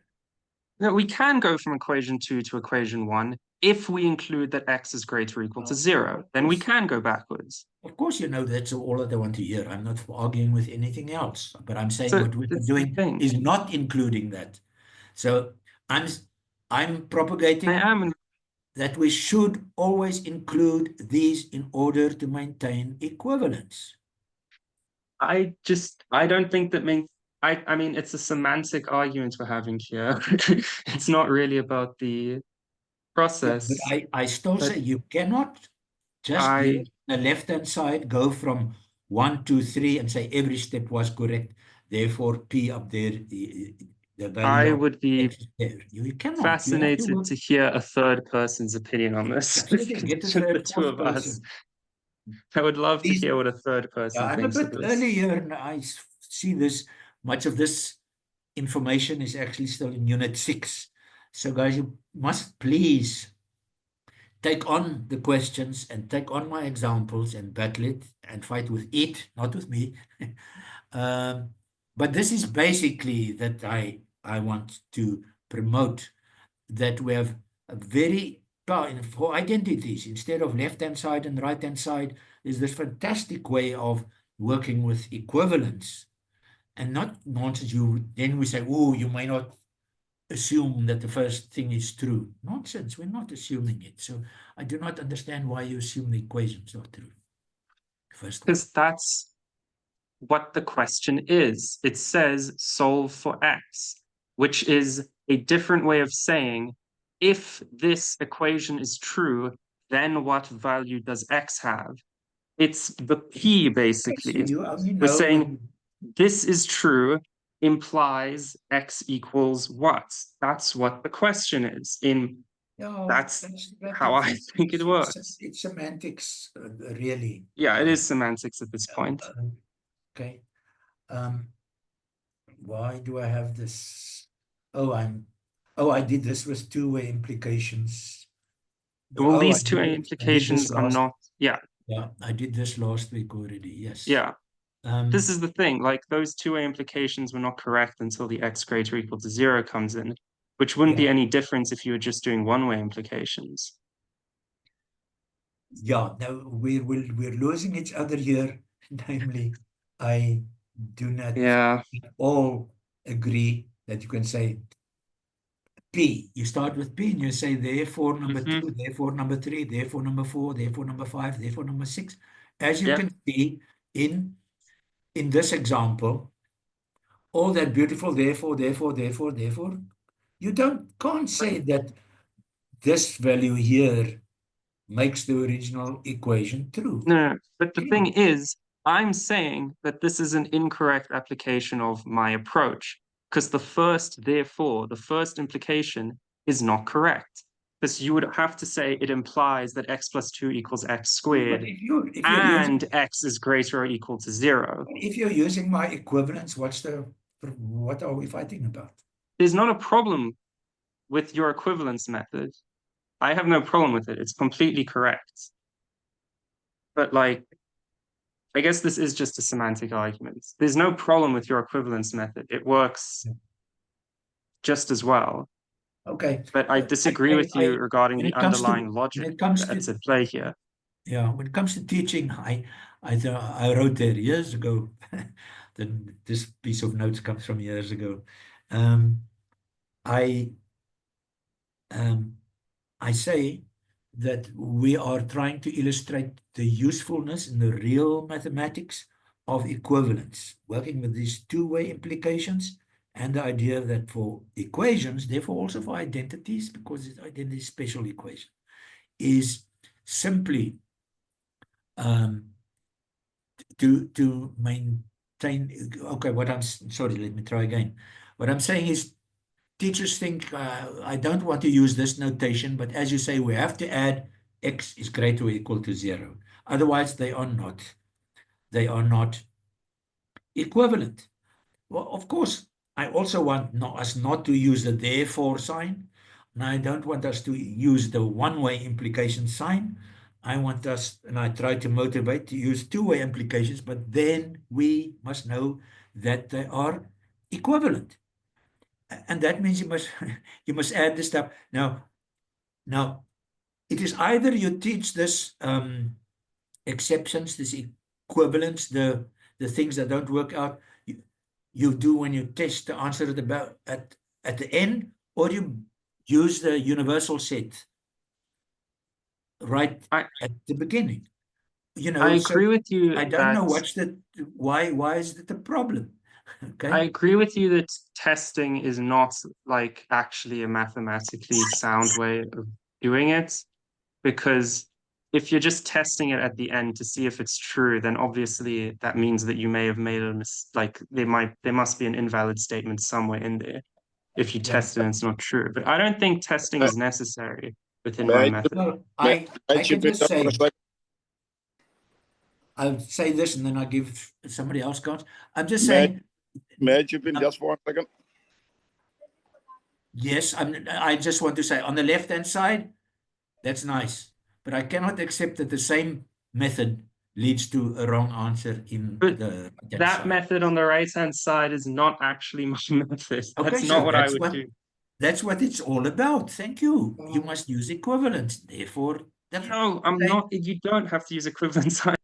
[SPEAKER 2] No, we can go from equation 2 to equation 1 if we include that x is greater or equal to 0. Then we can go backwards.
[SPEAKER 1] Of course, that's all that I want to hear. I'm not arguing with anything else, but I'm saying
[SPEAKER 2] So
[SPEAKER 1] what we're
[SPEAKER 2] that's the
[SPEAKER 1] doing
[SPEAKER 2] thing.
[SPEAKER 1] is not including that. So I'm I'm
[SPEAKER 2] I
[SPEAKER 1] propagating
[SPEAKER 2] am,
[SPEAKER 1] that we should always include these in order to maintain equivalence.
[SPEAKER 2] I don't think that means, I mean, it's a semantic argument we're having here. It's not really about the
[SPEAKER 1] Yeah, but
[SPEAKER 2] process,
[SPEAKER 1] I still
[SPEAKER 2] but
[SPEAKER 1] say you cannot just here
[SPEAKER 2] I,
[SPEAKER 1] on the left-hand side go from 1 to 3 and say every step was correct. Therefore, P up there, the value
[SPEAKER 2] I
[SPEAKER 1] of
[SPEAKER 2] would be
[SPEAKER 1] X is there. You cannot. You have to
[SPEAKER 2] fascinated
[SPEAKER 1] work.
[SPEAKER 2] to hear a third person's opinion on this.
[SPEAKER 1] Absolutely.
[SPEAKER 2] It's
[SPEAKER 1] Get a
[SPEAKER 2] just the
[SPEAKER 1] third,
[SPEAKER 2] two
[SPEAKER 1] fourth
[SPEAKER 2] of us.
[SPEAKER 1] person.
[SPEAKER 2] I would love to
[SPEAKER 1] Please.
[SPEAKER 2] hear what a third
[SPEAKER 1] Yeah,
[SPEAKER 2] person
[SPEAKER 1] I'm a
[SPEAKER 2] thinks of
[SPEAKER 1] bit
[SPEAKER 2] this.
[SPEAKER 1] early here, and see this. Much of this information is actually still in Unit 6. So, guys, you must please take on the questions and take on my examples and battle it and fight with it, not with me. um, but this is basically that I want to promote that we have a very for identities instead of left hand side and right hand side is this fantastic way of working with equivalence and not nonsense. You then we say, oh, you may not assume that the first thing is true. Nonsense. We're not assuming it. So I do not understand why you assume the equations are true. First one.
[SPEAKER 2] Because that's what the question is. It says solve for x, which is a different way of saying if this equation is true, then what value does x have? It's the P
[SPEAKER 1] So
[SPEAKER 2] basically.
[SPEAKER 1] you only
[SPEAKER 2] We're
[SPEAKER 1] know
[SPEAKER 2] saying
[SPEAKER 1] when.
[SPEAKER 2] this is true implies x equals what? That's what the question is.
[SPEAKER 1] Yeah,
[SPEAKER 2] That's how I think it works.
[SPEAKER 1] it's semantics, really.
[SPEAKER 2] Yeah, it is semantics at this
[SPEAKER 1] Uh,
[SPEAKER 2] point.
[SPEAKER 1] uh, okay. Um, why do I have this? Oh, I did this with two-way implications.
[SPEAKER 2] Well,
[SPEAKER 1] Oh,
[SPEAKER 2] these two
[SPEAKER 1] I did this
[SPEAKER 2] implications are
[SPEAKER 1] last.
[SPEAKER 2] not, yeah,
[SPEAKER 1] Yeah, I did this last week already. Yes.
[SPEAKER 2] yeah. This
[SPEAKER 1] Um,
[SPEAKER 2] is the thing, like those two-way implications were not correct until the x greater or equal to 0 comes in, which wouldn't be
[SPEAKER 1] yeah,
[SPEAKER 2] any difference if you were just doing one-way implications.
[SPEAKER 1] yeah. Now we're losing each other here. Namely, I do not
[SPEAKER 2] Yeah.
[SPEAKER 1] at all agree that you can say P. You start with P and you say therefore number
[SPEAKER 2] Mm-hmm.
[SPEAKER 1] two, therefore number three, therefore number four, therefore number five, therefore number six. As you
[SPEAKER 2] Yep.
[SPEAKER 1] can see in this example, all that beautiful therefore. You can't say that this value here makes the original equation true.
[SPEAKER 2] No, no, no. But the thing
[SPEAKER 1] Anyway,
[SPEAKER 2] is, I'm saying that this is an incorrect application of my approach because the first implication is not correct. Because you would have to say it implies that x plus 2 equals x
[SPEAKER 1] but
[SPEAKER 2] squared
[SPEAKER 1] if you're using
[SPEAKER 2] and x is greater or equal to 0.
[SPEAKER 1] my equivalence, what are we fighting about?
[SPEAKER 2] There's not a problem with your equivalence method. I have no problem with it. It's completely correct. But like, I guess this is just a semantic argument. There's no problem with your equivalence method. It works just as well.
[SPEAKER 1] Okay.
[SPEAKER 2] But I disagree with you regarding
[SPEAKER 1] When
[SPEAKER 2] the
[SPEAKER 1] it comes
[SPEAKER 2] underlying
[SPEAKER 1] to when
[SPEAKER 2] logic
[SPEAKER 1] it comes
[SPEAKER 2] that's
[SPEAKER 1] to
[SPEAKER 2] at play here.
[SPEAKER 1] yeah, when it comes to teaching, I wrote there years ago. Then this piece of notes comes from years ago. Um, I um, I say that we are trying to illustrate the usefulness in the real mathematics of equivalence, working with these two-way implications and the idea that for equations, therefore also for identities, because it's identity special equation, is simply um, to maintain. Okay, sorry, let me try again. What I'm saying is teachers think I don't want to use this notation, but as you say, we have to add x is greater or equal to 0. Otherwise, they are not equivalent. Well, of course, I also want us not to use the therefore sign, and I don't want us to use the one-way implication sign. I want us, and I try to motivate to use two-way implications, but then we must know that they are equivalent. And that means you must you must add this stuff. Now it is either you teach this exceptions, this equivalence, the things that don't work out, you do when you test the answer at the end, or you use the universal set right
[SPEAKER 2] I
[SPEAKER 1] at the beginning. You
[SPEAKER 2] I
[SPEAKER 1] know, so
[SPEAKER 2] agree with you
[SPEAKER 1] I don't
[SPEAKER 2] that
[SPEAKER 1] know why is it a problem?
[SPEAKER 2] I
[SPEAKER 1] Okay.
[SPEAKER 2] agree with you that testing is not like actually a mathematically sound way of doing it, because if you're just testing it at the end to see if it's true, then obviously that means that you may have made a like there must be an invalid statement somewhere in there if you
[SPEAKER 1] Yeah.
[SPEAKER 2] test it and it's not true. But I don't think testing
[SPEAKER 3] May,
[SPEAKER 2] is necessary within my
[SPEAKER 3] may,
[SPEAKER 2] method.
[SPEAKER 1] Well,
[SPEAKER 3] may I
[SPEAKER 1] I can
[SPEAKER 3] chip in
[SPEAKER 1] just
[SPEAKER 3] just for a
[SPEAKER 1] say,
[SPEAKER 3] second?
[SPEAKER 1] I'll say this and then I give somebody else cards. I'm just
[SPEAKER 3] May,
[SPEAKER 1] saying,
[SPEAKER 3] may I chip in just for 1 second?
[SPEAKER 1] yes, I just want to say on the left-hand side, that's nice. But I cannot accept that the same method leads to a wrong answer in
[SPEAKER 2] But
[SPEAKER 1] the right-hand
[SPEAKER 2] that
[SPEAKER 1] side.
[SPEAKER 2] method on the right-hand side is not actually my method.
[SPEAKER 1] Okay,
[SPEAKER 2] That's
[SPEAKER 1] so
[SPEAKER 2] not what I would do.
[SPEAKER 1] that's what it's all about. Thank you. You must use equivalence. Therefore,
[SPEAKER 2] No, I'm
[SPEAKER 1] okay.
[SPEAKER 2] not. You don't have to use equivalent sign.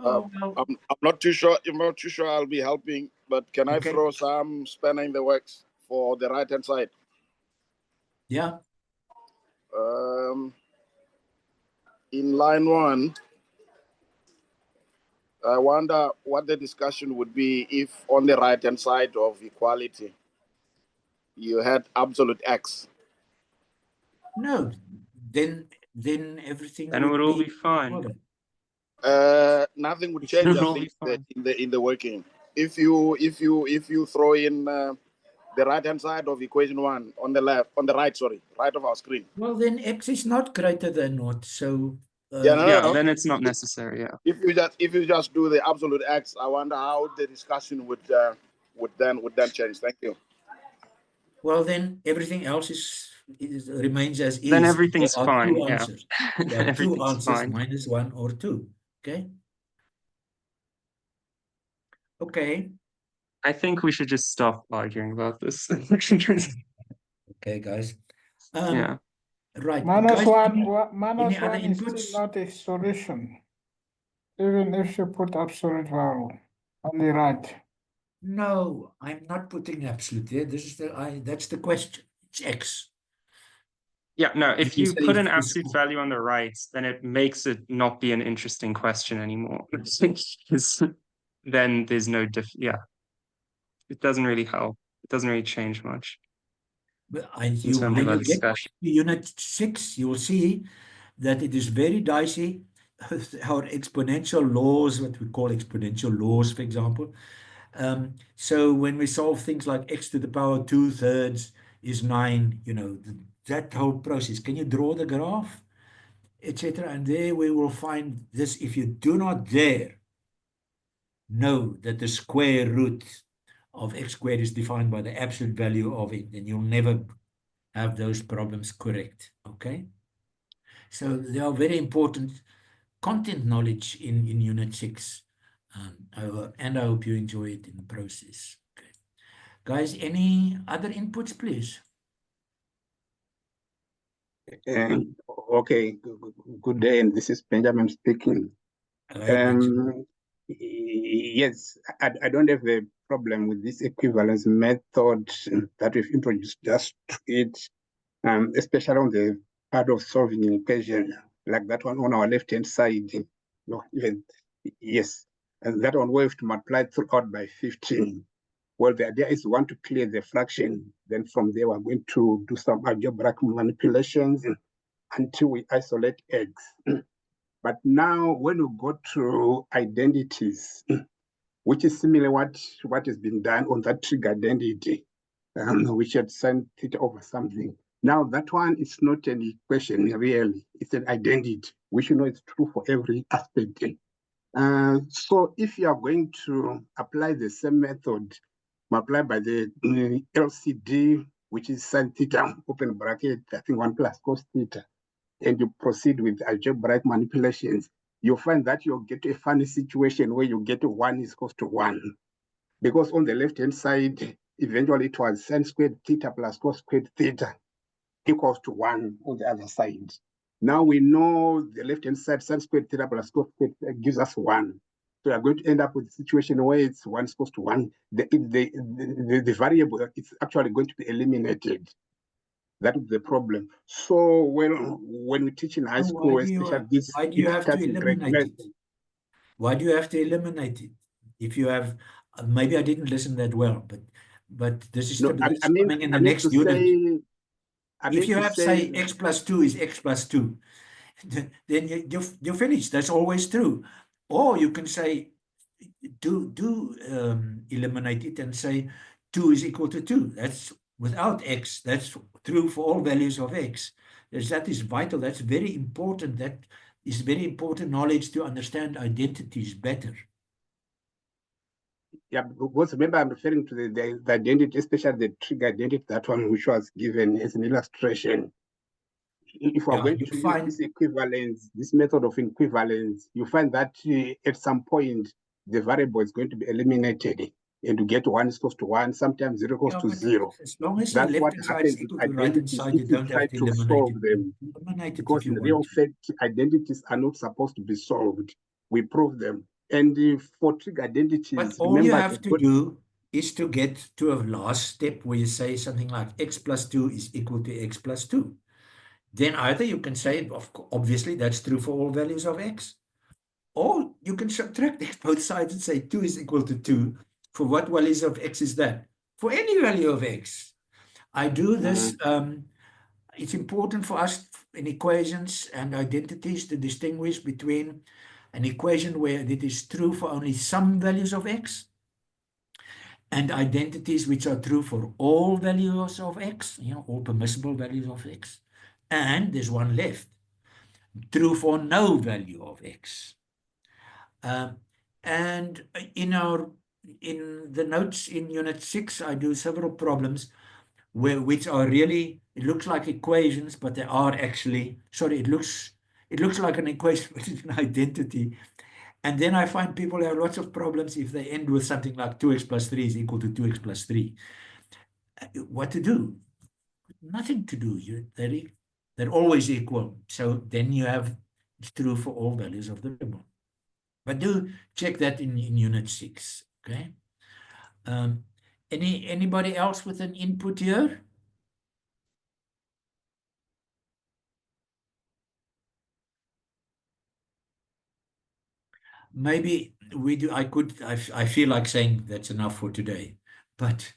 [SPEAKER 1] Oh, well,
[SPEAKER 3] I'm not too sure. I'm not too sure I'll be helping, but can I
[SPEAKER 1] okay.
[SPEAKER 3] throw some spanner in the works for the right hand side?
[SPEAKER 1] Yeah.
[SPEAKER 3] In line 1, I wonder what the discussion would be if on the right hand side of equality you had absolute X.
[SPEAKER 1] No, then everything
[SPEAKER 2] Then it would
[SPEAKER 1] would
[SPEAKER 2] all
[SPEAKER 1] be
[SPEAKER 2] be fine.
[SPEAKER 3] Nothing would
[SPEAKER 2] It
[SPEAKER 3] change.
[SPEAKER 2] would
[SPEAKER 3] I
[SPEAKER 2] all
[SPEAKER 3] think
[SPEAKER 2] be fine.
[SPEAKER 3] in the working. If you throw in the right hand side of equation 1 on the right of our screen.
[SPEAKER 1] Well, then x is not greater than naught. So
[SPEAKER 3] Yeah, no,
[SPEAKER 2] Yeah,
[SPEAKER 3] no.
[SPEAKER 2] then it's not necessary. Yeah.
[SPEAKER 3] If you just do the absolute X, I wonder how the discussion would then change. Thank you.
[SPEAKER 1] well, then everything else remains as
[SPEAKER 2] Then
[SPEAKER 1] is. There
[SPEAKER 2] everything's
[SPEAKER 1] are
[SPEAKER 2] fine.
[SPEAKER 1] two
[SPEAKER 2] Yeah.
[SPEAKER 1] answers. There
[SPEAKER 2] Then
[SPEAKER 1] are two
[SPEAKER 2] everything's
[SPEAKER 1] answers,
[SPEAKER 2] fine.
[SPEAKER 1] -1 or 2. Okay. Okay.
[SPEAKER 2] I think we should just stop arguing about this.
[SPEAKER 1] Okay, guys.
[SPEAKER 2] Yeah.
[SPEAKER 1] Right,
[SPEAKER 4] Minus
[SPEAKER 1] guys.
[SPEAKER 4] one,
[SPEAKER 1] Any
[SPEAKER 4] minus
[SPEAKER 1] other
[SPEAKER 4] one is still
[SPEAKER 1] inputs?
[SPEAKER 4] not a solution, even if you put absolute value on the right.
[SPEAKER 1] No, I'm not putting absolute there. This is that's the question. It's x.
[SPEAKER 2] Yeah, no, if you
[SPEAKER 1] say
[SPEAKER 2] put an
[SPEAKER 1] it's-
[SPEAKER 2] absolute value on the right, then it makes it not be an interesting question anymore. Because then there's no yeah. It doesn't really help. It doesn't really change much
[SPEAKER 1] But
[SPEAKER 2] in terms of
[SPEAKER 1] when
[SPEAKER 2] our
[SPEAKER 1] you get
[SPEAKER 2] discussion.
[SPEAKER 1] to unit 6, you will see that it is very dicey. Our exponential laws, what we call exponential laws, for example. So when we solve things like x to the power 2/3 is 9, you know, that whole process. Can you draw the graph, etc.? And there we will find this. If you do not dare know that the square root of x squared is defined by the absolute value of it, then you'll never have those problems correct. Okay. So they are very important content knowledge in Unit 6. And I hope you enjoy it in the process. Okay. Guys, any other inputs, please?
[SPEAKER 5] Okay, good day, and this is Benjamin speaking. Yes, I don't have a problem with this equivalence method that we've introduced just to it, especially on the part of solving an equation like that one on our left-hand side. No, even yes, and that one we have to multiply throughout by 15. Well, the idea is we want to clear the fraction. Then from there, we're going to do some algebraic manipulations until we isolate x. But now when we go to identities, which is similar what has been done on that trig identity, which had sin theta over something. Now that one is not an equation really, it's an identity, which you know is true for every aspect. So if you are going to apply the same method, multiply by the LCD, which is sin theta, open bracket, I think 1 plus cos theta, and you proceed with algebraic manipulations, you'll find that you'll get a funny situation where you get 1 is equal to 1. Because on the left-hand side, eventually it was sin squared theta plus cos squared theta equals to 1 on the other side. Now we know the left-hand side, sin squared theta plus cos squared theta gives us 1. So we are going to end up with a situation where it's 1 is supposed to 1. The variable is actually going to be eliminated. That is the problem. So when we teach in high school, especially this,
[SPEAKER 1] why do you have to eliminate it?
[SPEAKER 5] method.
[SPEAKER 1] Why do you have to eliminate it? If you have, maybe I didn't listen that well, but this is
[SPEAKER 5] No,
[SPEAKER 1] coming in the next unit. If you have, say, x plus 2 is x plus 2, then you're finished. That's always true. Or you can say, eliminate it and say 2 is equal to 2. That's without x. That's true for all values of x. That is vital. That's very important. That is very important knowledge to understand identities better.
[SPEAKER 5] Yeah, because remember I'm referring to the identity, especially the trig identity, that one which was given as an illustration. If we're going to use this equivalence, this method of equivalence, you find that at some point the variable is going to be eliminated and to get 1 is equals to 1, sometimes 0 equals to 0.
[SPEAKER 1] As long as
[SPEAKER 5] that's
[SPEAKER 1] the
[SPEAKER 5] what
[SPEAKER 1] left side
[SPEAKER 5] happens
[SPEAKER 1] is equal
[SPEAKER 5] with
[SPEAKER 1] to right hand
[SPEAKER 5] identities
[SPEAKER 1] side, you
[SPEAKER 5] if you
[SPEAKER 1] don't
[SPEAKER 5] try
[SPEAKER 1] have to
[SPEAKER 5] to
[SPEAKER 1] eliminate
[SPEAKER 5] solve
[SPEAKER 1] it.
[SPEAKER 5] them.
[SPEAKER 1] Eliminate it
[SPEAKER 5] Because
[SPEAKER 1] if you
[SPEAKER 5] in real
[SPEAKER 1] want to.
[SPEAKER 5] fact, identities are not supposed to be solved. We prove them. And for trig identities,
[SPEAKER 1] But all
[SPEAKER 5] remember,
[SPEAKER 1] you have to do is to get to a last step where you say something like x plus 2 is equal to x plus 2. Then either you can say, obviously, that's true for all values of x, or you can subtract x both sides and say 2 is equal to 2. For what values of x is that? For any value of x. I do this. It's important for us in equations and identities to distinguish between an equation where it is true for only some values of x and identities which are true for all values of x, all permissible values of x. And there's one left, true for no value of x. And in the notes in Unit 6, I do several problems which are really, it looks like equations, but they are actually, sorry, it looks like an equation, but it's an identity. And then I find people have lots of problems if they end with something like 2x plus 3 is equal to 2x plus 3. What to do? Nothing to do. They're always equal. So then you have, it's true for all values of the variable. But do check that in Unit 6, okay? Anybody else with an input here? Maybe we do. I feel like saying that's enough for today, but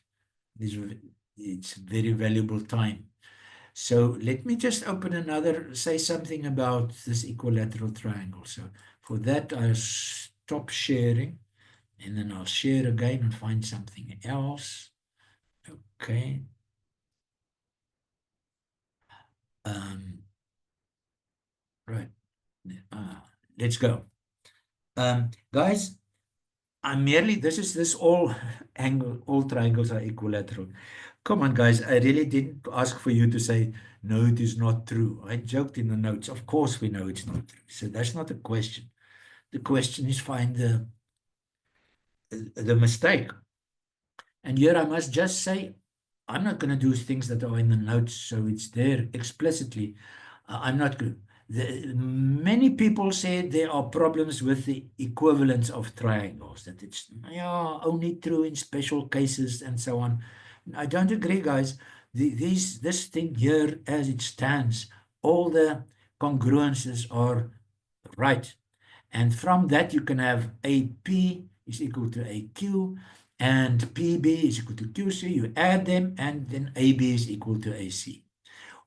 [SPEAKER 1] it's very valuable time. So let me just say something about this equilateral triangle. So for that, I'll stop sharing and then I'll share again and find something else. Okay. Right. Let's go. Guys, this all triangles are equilateral. Come on, guys, I really didn't ask for you to say, no, it is not true. I joked in the notes. Of course we know it's not true. So that's not a question. The question is find the mistake. And here I must just say, I'm not going to do things that are in the notes, so it's there explicitly. I'm not good. Many people say there are problems with the equivalence of triangles, that it's only true in special cases and so on. I don't agree, guys. This thing here, as it stands, all the congruences are right. And from that, you can have AP is equal to AQ, and PB is equal to QC. You add them, and then AB is equal to AC.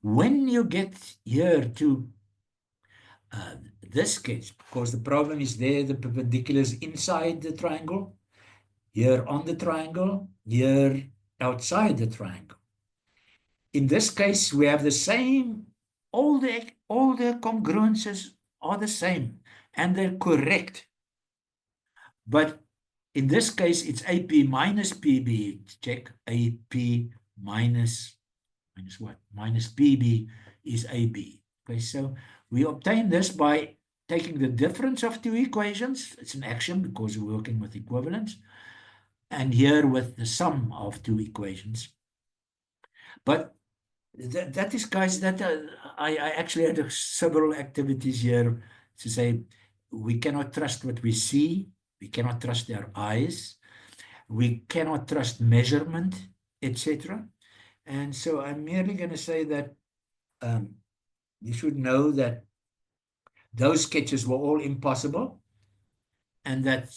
[SPEAKER 1] When you get here to this case, because the problem is there, the perpendicular is inside the triangle, here on the triangle, here outside the triangle. In this case, we have the same, all the congruences are the same, and they're correct. But in this case, it's AP minus PB. Check AP minus what? Minus PB is AB. Okay, so we obtain this by taking the difference of two equations. It's an action because we're working with equivalence. and here with the sum of two equations. But that is, guys, that I actually had several activities here to say we cannot trust what we see, we cannot trust our eyes, we cannot trust measurement, etc. And so I'm merely going to say that you should know that those sketches were all impossible, and that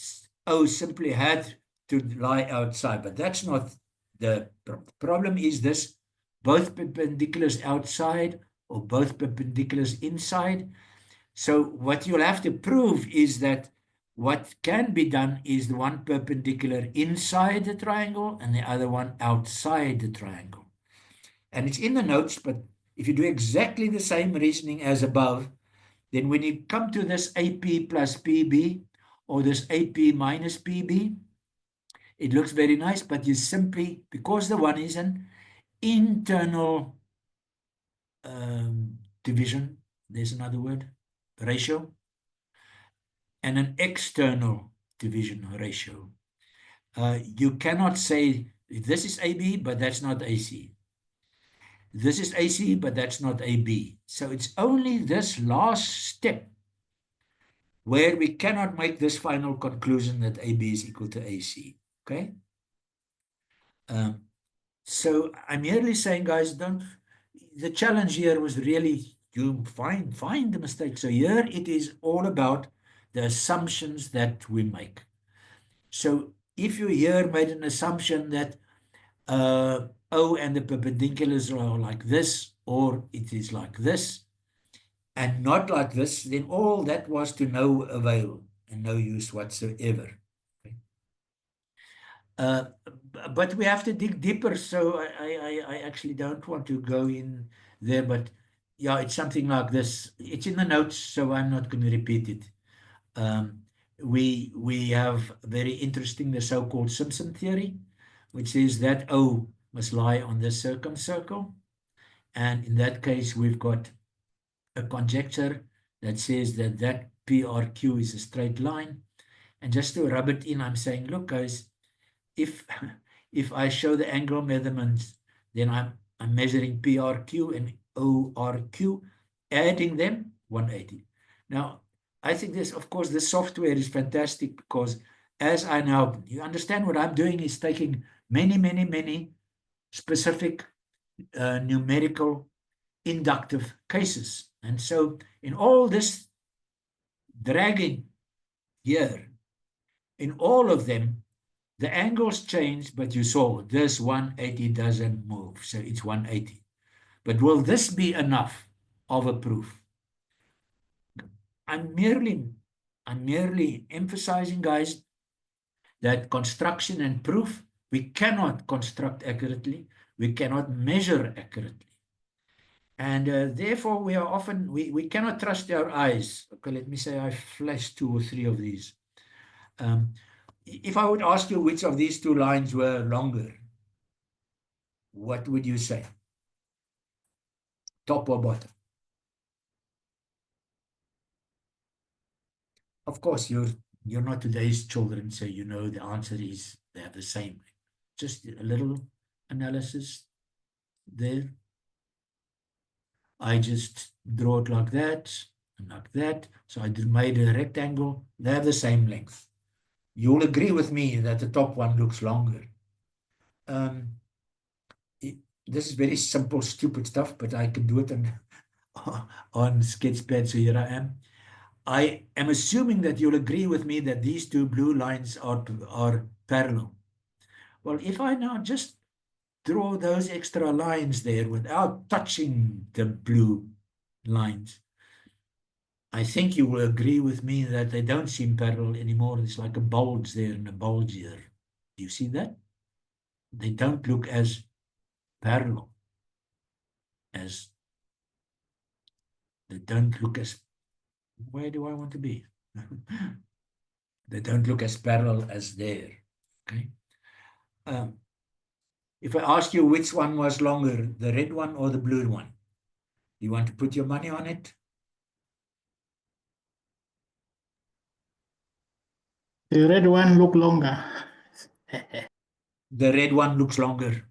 [SPEAKER 1] O simply had to lie outside. But that's not the problem. The problem is this: both perpendiculars outside or both perpendiculars inside. So what you'll have to prove is that what can be done is the one perpendicular inside the triangle and the other one outside the triangle. And it's in the notes, but if you do exactly the same reasoning as above, then when you come to this AP plus PB or this AP minus PB, it looks very nice, but you simply, because the one is an internal division, there's another word, ratio, and an external division ratio. You cannot say this is AB, but that's not AC. This is AC, but that's not AB. So it's only this last step where we cannot make this final conclusion that AB is equal to AC. Okay? So I'm merely saying, guys, the challenge here was really you find the mistake. So here it is all about the assumptions that we make. So if you here made an assumption that O and the perpendiculars are like this, or it is like this, and not like this, then all that was to no avail and no use whatsoever. Okay. But we have to dig deeper, so I actually don't want to go in there, but yeah, it's something like this. It's in the notes, so I'm not going to repeat it. We have very interesting, the so-called Simpson theory, which says that O must lie on this circumcircle. And in that case, we've got a conjecture that says that that PRQ is a straight line. And just to rub it in, I'm saying, look, guys, if I show the angle measurements, then I'm measuring PRQ and ORQ, adding them 180. Now, I think this, of course, the software is fantastic because as I now, you understand what I'm doing is taking many specific numerical inductive cases. And so in all this dragging here, in all of them, the angles change, but you saw this 180 doesn't move, so it's 180. But will this be enough of a proof? I'm merely emphasizing, guys, that construction and proof, we cannot construct accurately, we cannot measure accurately. And therefore, we are often, we cannot trust our eyes. Okay, let me say I flashed 2 or 3 of these. If I would ask you which of these two lines were longer, what would you say? Top or bottom? Of course, you're not today's children, so you know the answer is they have the same. Just a little analysis there. I just draw it like that and like that. So I made a rectangle. They have the same length. You'll agree with me that the top one looks longer. This is very simple, stupid stuff, but I can do it on Sketchpad, so here I am. I am assuming that you'll agree with me that these two blue lines are parallel. Well, if I now just draw those extra lines there without touching the blue lines, I think you will agree with me that they don't seem parallel anymore. It's like a bulge there and a bulge here. Do you see that? They don't look as parallel as, they don't look as, where do I want to be? They don't look as parallel as there. Okay. If I ask you which one was longer, the red one or the blue one, you want to put your money on it?
[SPEAKER 4] The red one look longer.
[SPEAKER 1] The red one looks longer.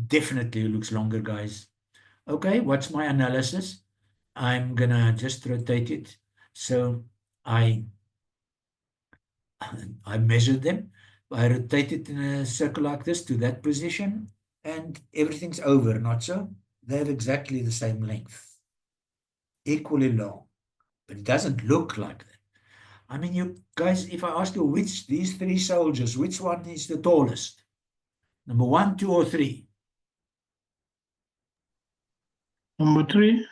[SPEAKER 1] Definitely looks longer, guys. Okay, what's my analysis? I'm gonna just rotate it. So I measured them. I rotate it in a circle like this to that position, and everything's over, not so? They have exactly the same length, equally long, but it doesn't look like that. I mean, you guys, if I ask you which these three soldiers, which one is the tallest? Number 1, 2, or 3?
[SPEAKER 4] Number 3.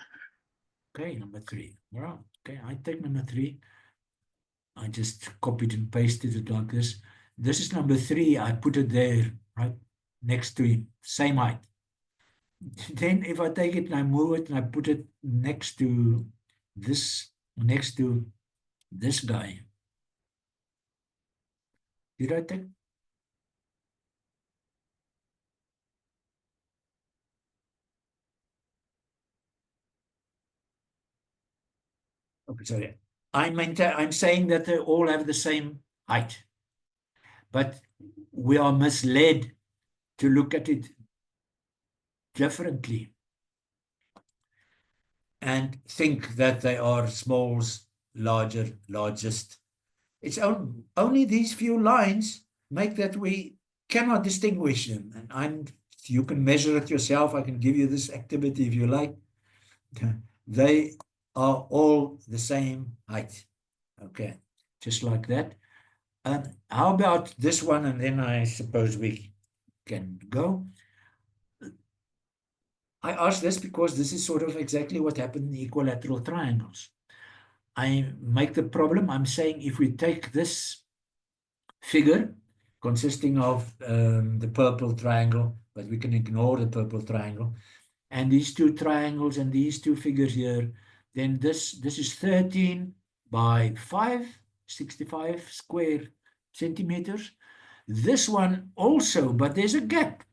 [SPEAKER 1] Okay, number 3. Well, okay, I take number 3. I just copied and pasted it like this. This is number 3. I put it there, right next to him, same height. Then if I take it and I move it and I put it next to this guy. Did I take? Okay, sorry. I'm saying that they all have the same height, but we are misled to look at it differently and think that they are smalls, larger, largest. It's only these few lines make that we cannot distinguish them. And you can measure it yourself. I can give you this activity if you like. They are all the same height. Okay, just like that. How about this one? And then I suppose we can go. I ask this because this is sort of exactly what happened in equilateral triangles. I make the problem. I'm saying if we take this figure consisting of the purple triangle, but we can ignore the purple triangle, and these two triangles and these two figures here, then this is 13 by 5, 65 square centimeters. This one also, but there's a gap.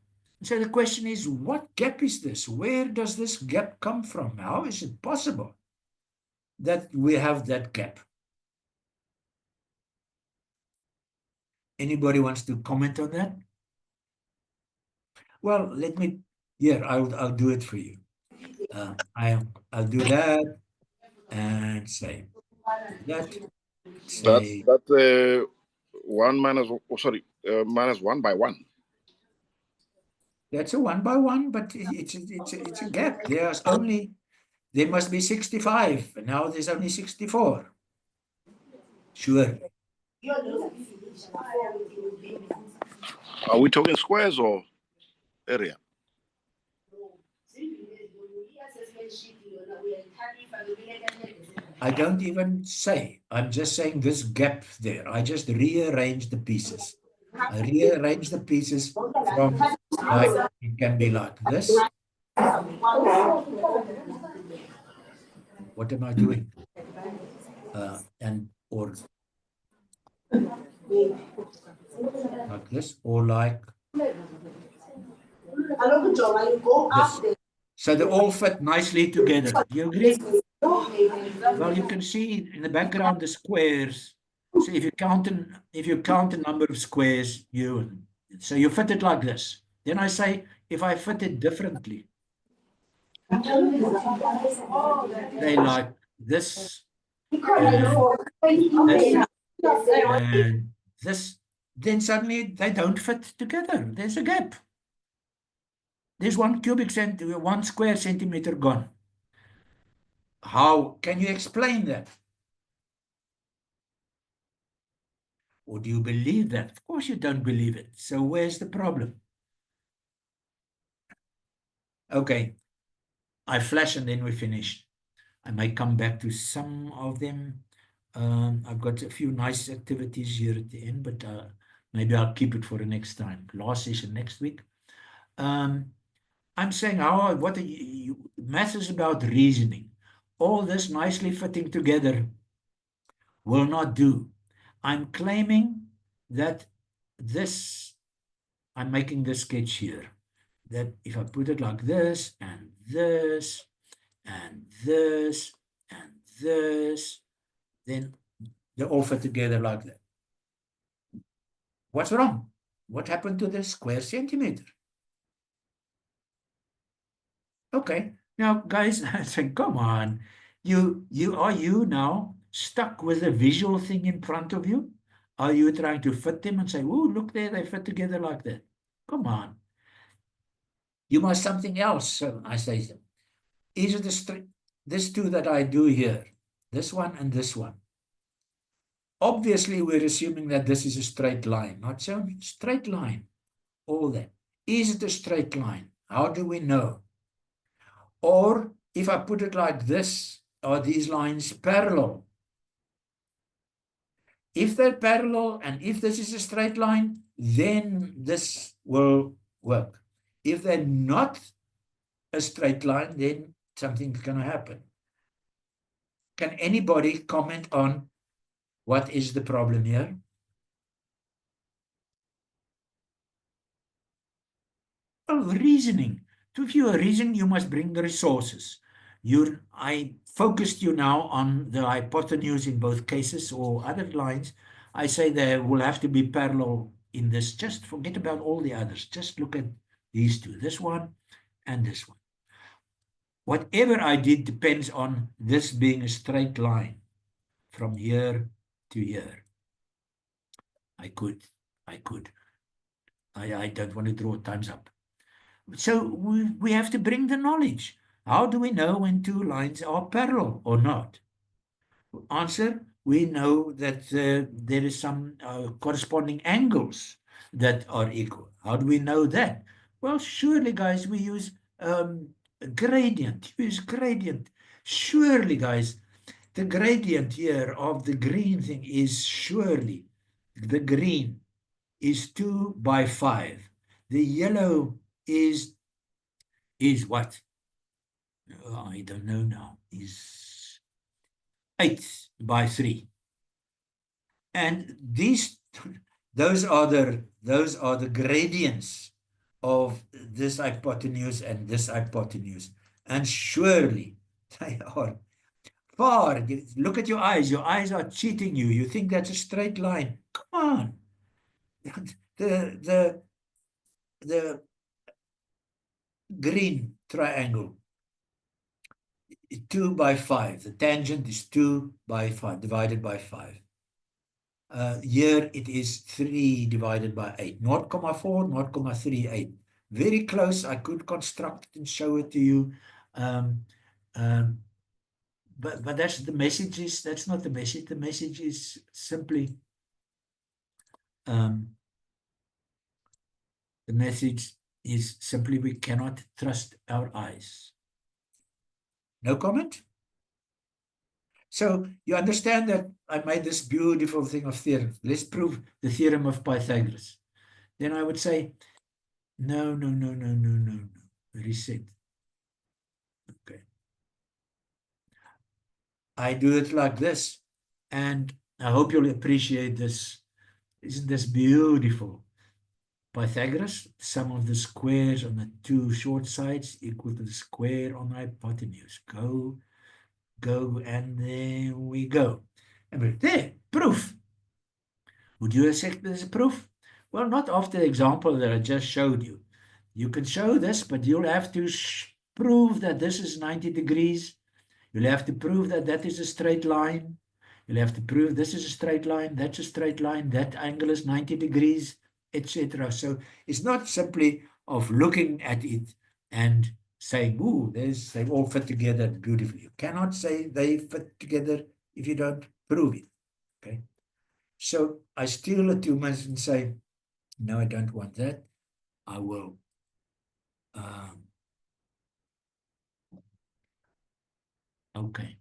[SPEAKER 1] So the question is, what gap is this? Where does this gap come from? How is it possible that we have that gap? Anybody wants to comment on that? Well, let me, here, I'll do it for you. I'll do that and say that. Say,
[SPEAKER 3] That's 1 minus, minus 1 by 1.
[SPEAKER 1] that's a 1 by 1, but it's a gap. There must be 65, and now there's only 64. Sure.
[SPEAKER 3] Are we talking squares or area?
[SPEAKER 1] I don't even say. I'm just saying this gap there. I just rearrange the pieces. I rearrange the pieces from, like, it can be like this. What am I doing? Or like this, or like this. So they all fit nicely together. Do you agree? Well, you can see in the background the squares. So if you count the number of squares, so you fit it like this. Then I say, if I fit it differently, say like this, and this, then suddenly they don't fit together. There's a gap. There's 1 square centimeter gone. How can you explain that? Or do you believe that? Of course you don't believe it. So where's the problem? Okay, I flash and then we finish. I may come back to some of them. I've got a few nice activities here at the end, but maybe I'll keep it for the next time. Last session next week. I'm saying math is about reasoning. All this nicely fitting together will not do. I'm claiming that I'm making this sketch here, that if I put it like this, and this, and this, and this, then they all fit together like that. What's wrong? What happened to the square centimeter? Okay, now guys, I say, come on. Are you now stuck with a visual thing in front of you? Are you trying to fit them and say, oh, look there, they fit together like that? Come on. You must something else. So I say, is it this two that I do here? This one and this one. Obviously, we're assuming that this is a straight line, not so straight line. All that. Is it a straight line? How do we know? Or if I put it like this, are these lines parallel? If they're parallel and if this is a straight line, then this will work. If they're not a straight line, then something's going to happen. Can anybody comment on what is the problem here? Oh, reasoning. To view a reason, you must bring the resources. I focused you now on the hypotenuse in both cases or other lines. I say there will have to be parallel in this. Just forget about all the others. Just look at these two, this one and this one. Whatever I did depends on this being a straight line from here to here. I don't want to draw times up. So we have to bring the knowledge. How do we know when two lines are parallel or not? Answer, we know that there is some corresponding angles that are equal. How do we know that? Well, surely, guys, we use gradient. Use gradient. Surely, guys, the gradient here of the green thing is surely the green is 2 by 5. The yellow is what? I don't know now. Is 8 by 3. And those are the gradients of this hypotenuse and this hypotenuse. And surely they are far. Look at your eyes. Your eyes are cheating you. You think that's a straight line. Come on. The green triangle, 2 by 5. The tangent is 2 by 5, divided by 5. Here it is 3 divided by 8. 0.4, 0.38. Very close. I could construct it and show it to you. But that's the message is, that's not the message. The message is simply, the message is simply we cannot trust our eyes. No comment? So you understand that I made this beautiful thing of theorem. Let's prove the theorem of Pythagoras. Then I would say, no. Reset. Okay. I do it like this, and I hope you'll appreciate this. Isn't this beautiful? Pythagoras, sum of the squares on the two short sides equal to the square on the hypotenuse. Go, and there we go. And there, proof. Would you accept this as a proof? Well, not after the example that I just showed you. You can show this, but you'll have to prove that this is 90 degrees. You'll have to prove that that is a straight line. You'll have to prove this is a straight line, that's a straight line, that angle is 90 degrees, etc. So it's not simply of looking at it and saying, ooh, they all fit together beautifully. You cannot say they fit together if you don't prove it. Okay. So I steal the 2 minutes and say, no, I don't want that. I will okay.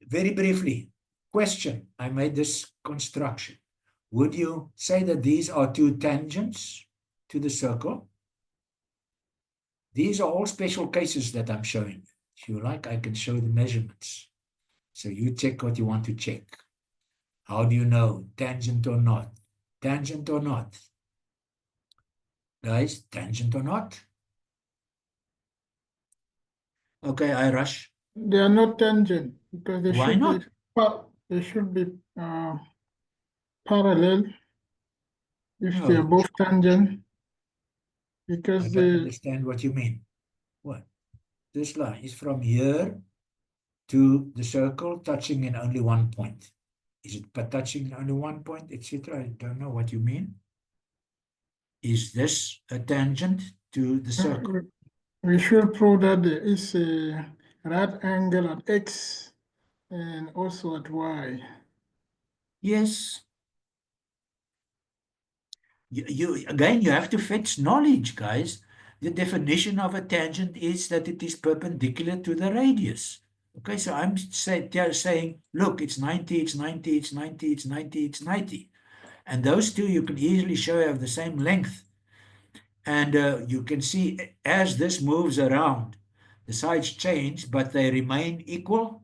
[SPEAKER 1] Very briefly, question. I made this construction. Would you say that these are 2 tangents to the circle? These are all special cases that I'm showing. If you like, I can show the measurements. So you check what you want to check. How do you know? Tangent or not? Tangent or not? Guys, tangent or not? Okay, I rush.
[SPEAKER 4] They are not tangent because they
[SPEAKER 1] Why
[SPEAKER 4] should
[SPEAKER 1] not?
[SPEAKER 4] be, they should be parallel. if
[SPEAKER 1] No.
[SPEAKER 4] they're both tangent,
[SPEAKER 1] I
[SPEAKER 4] because
[SPEAKER 1] don't understand what you mean. What? This line is from here to the circle touching in only one point. Is it but touching in only one point, etc.? I don't know what you mean. Is this a tangent to the circle?
[SPEAKER 4] we should prove that there is a right angle at X and also at Y.
[SPEAKER 1] Yes. Again, you have to fetch knowledge, guys. The definition of a tangent is that it is perpendicular to the radius. Okay, so I'm saying, look, it's 90, it's 90, it's 90, it's 90, it's 90. And those two you can easily show have the same length. And you can see as this moves around, the sides change, but they remain equal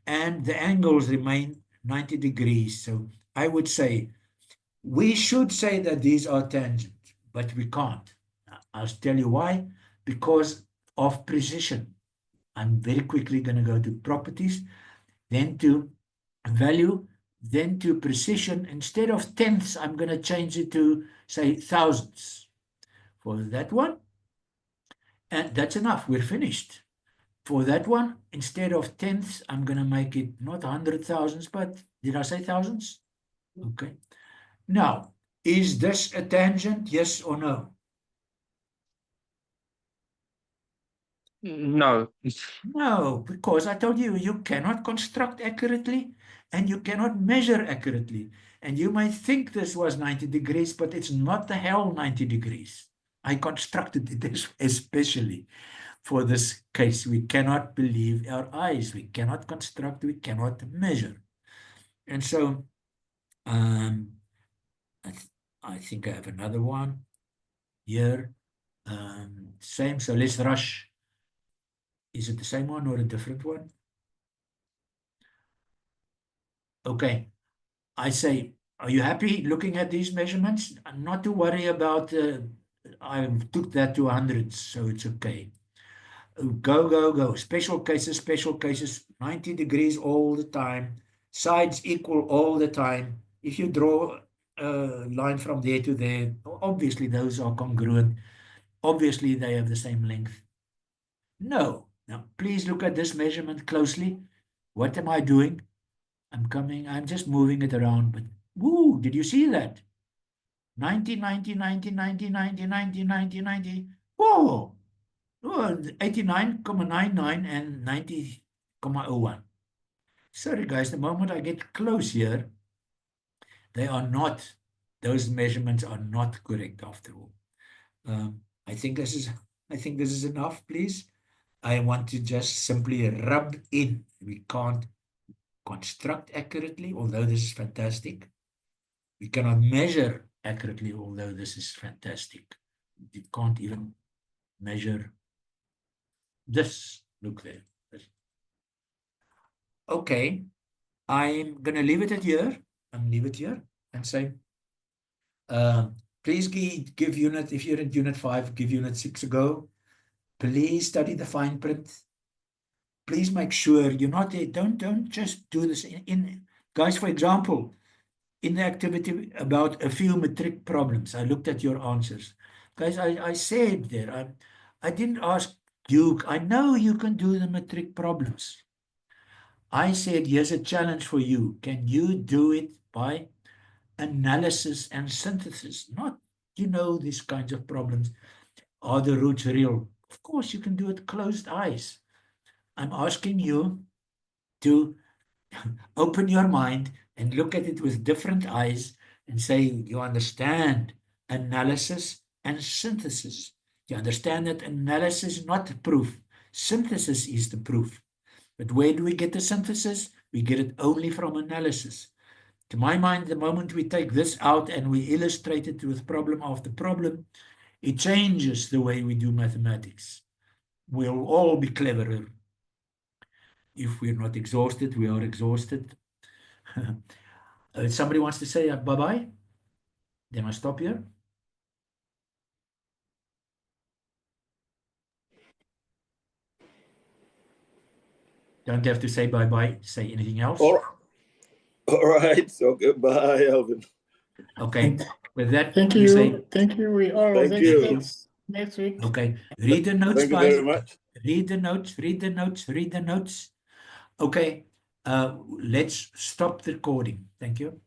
[SPEAKER 1] and the angles remain 90 degrees. So I would say, we should say that these are tangent, but we can't. I'll tell you why. Because of precision. I'm very quickly going to go to properties, then to value, then to precision. Instead of tenths, I'm going to change it to, say, thousandths for that one. And that's enough. We're finished. For that one, instead of tenths, I'm going to make it not 100,000s, but did I say thousands? Okay. Now, is this a tangent? Yes or no?
[SPEAKER 2] No.
[SPEAKER 1] No, because I told you, you cannot construct accurately and you cannot measure accurately. And you might think this was 90 degrees, but it's not the hell 90 degrees. I constructed it especially for this case. We cannot believe our eyes. We cannot construct, we cannot measure. And so I think I have another one here. Same, so let's rush. Is it the same one or a different one? Okay, I say, are you happy looking at these measurements? Not to worry about, I took that to hundreds, so it's okay. Go, go, go. Special cases, 90 degrees all the time. Sides equal all the time. If you draw a line from there to there, obviously those are congruent. Obviously they have the same length. No. Now, please look at this measurement closely. What am I doing? I'm just moving it around, but woo, did you see that? 90, 90, 90, 90, 90, 90, 90, 90. Whoa, 89.99 and 90.01. Sorry, guys, the moment I get close here, they are not, those measurements are not correct after all. I think this is enough, please. I want to just simply rub in. We can't construct accurately, although this is fantastic. We cannot measure accurately, although this is fantastic. You can't even measure this. Look there. Okay, I'm going to leave it at here. Leave it here and say, please give unit, if you're in unit 5, give unit 6 a go. Please study the fine print. Please make sure you're not there. Don't just do this in guys, for example, in the activity about a few matric problems. I looked at your answers. Guys, I said there, I didn't ask you, I know you can do the matric problems. I said, here's a challenge for you. Can you do it by analysis and synthesis? Not, these kinds of problems. Are the roots real? Of course, you can do it closed eyes. I'm asking you to open your mind and look at it with different eyes and say, you understand analysis and synthesis. You understand that analysis is not the proof. Synthesis is the proof. But where do we get the synthesis? We get it only from analysis. To my mind, the moment we take this out and we illustrate it with problem after problem, it changes the way we do mathematics. We'll all be cleverer. If we're not exhausted, we are exhausted. Somebody wants to say bye-bye? Then I stop here. Don't have to say bye-bye. Say anything else.
[SPEAKER 3] All right. So goodbye, Alvin.
[SPEAKER 1] Okay. With that,
[SPEAKER 4] Thank
[SPEAKER 1] we
[SPEAKER 4] you.
[SPEAKER 1] say,
[SPEAKER 4] Thank you. We all
[SPEAKER 6] Thank
[SPEAKER 4] next,
[SPEAKER 6] you.
[SPEAKER 4] next week.
[SPEAKER 1] okay, read the notes,
[SPEAKER 6] Thank you
[SPEAKER 1] guys.
[SPEAKER 6] very much.
[SPEAKER 1] Read the notes, read the notes, read the notes. Okay, let's stop the recording. Thank you.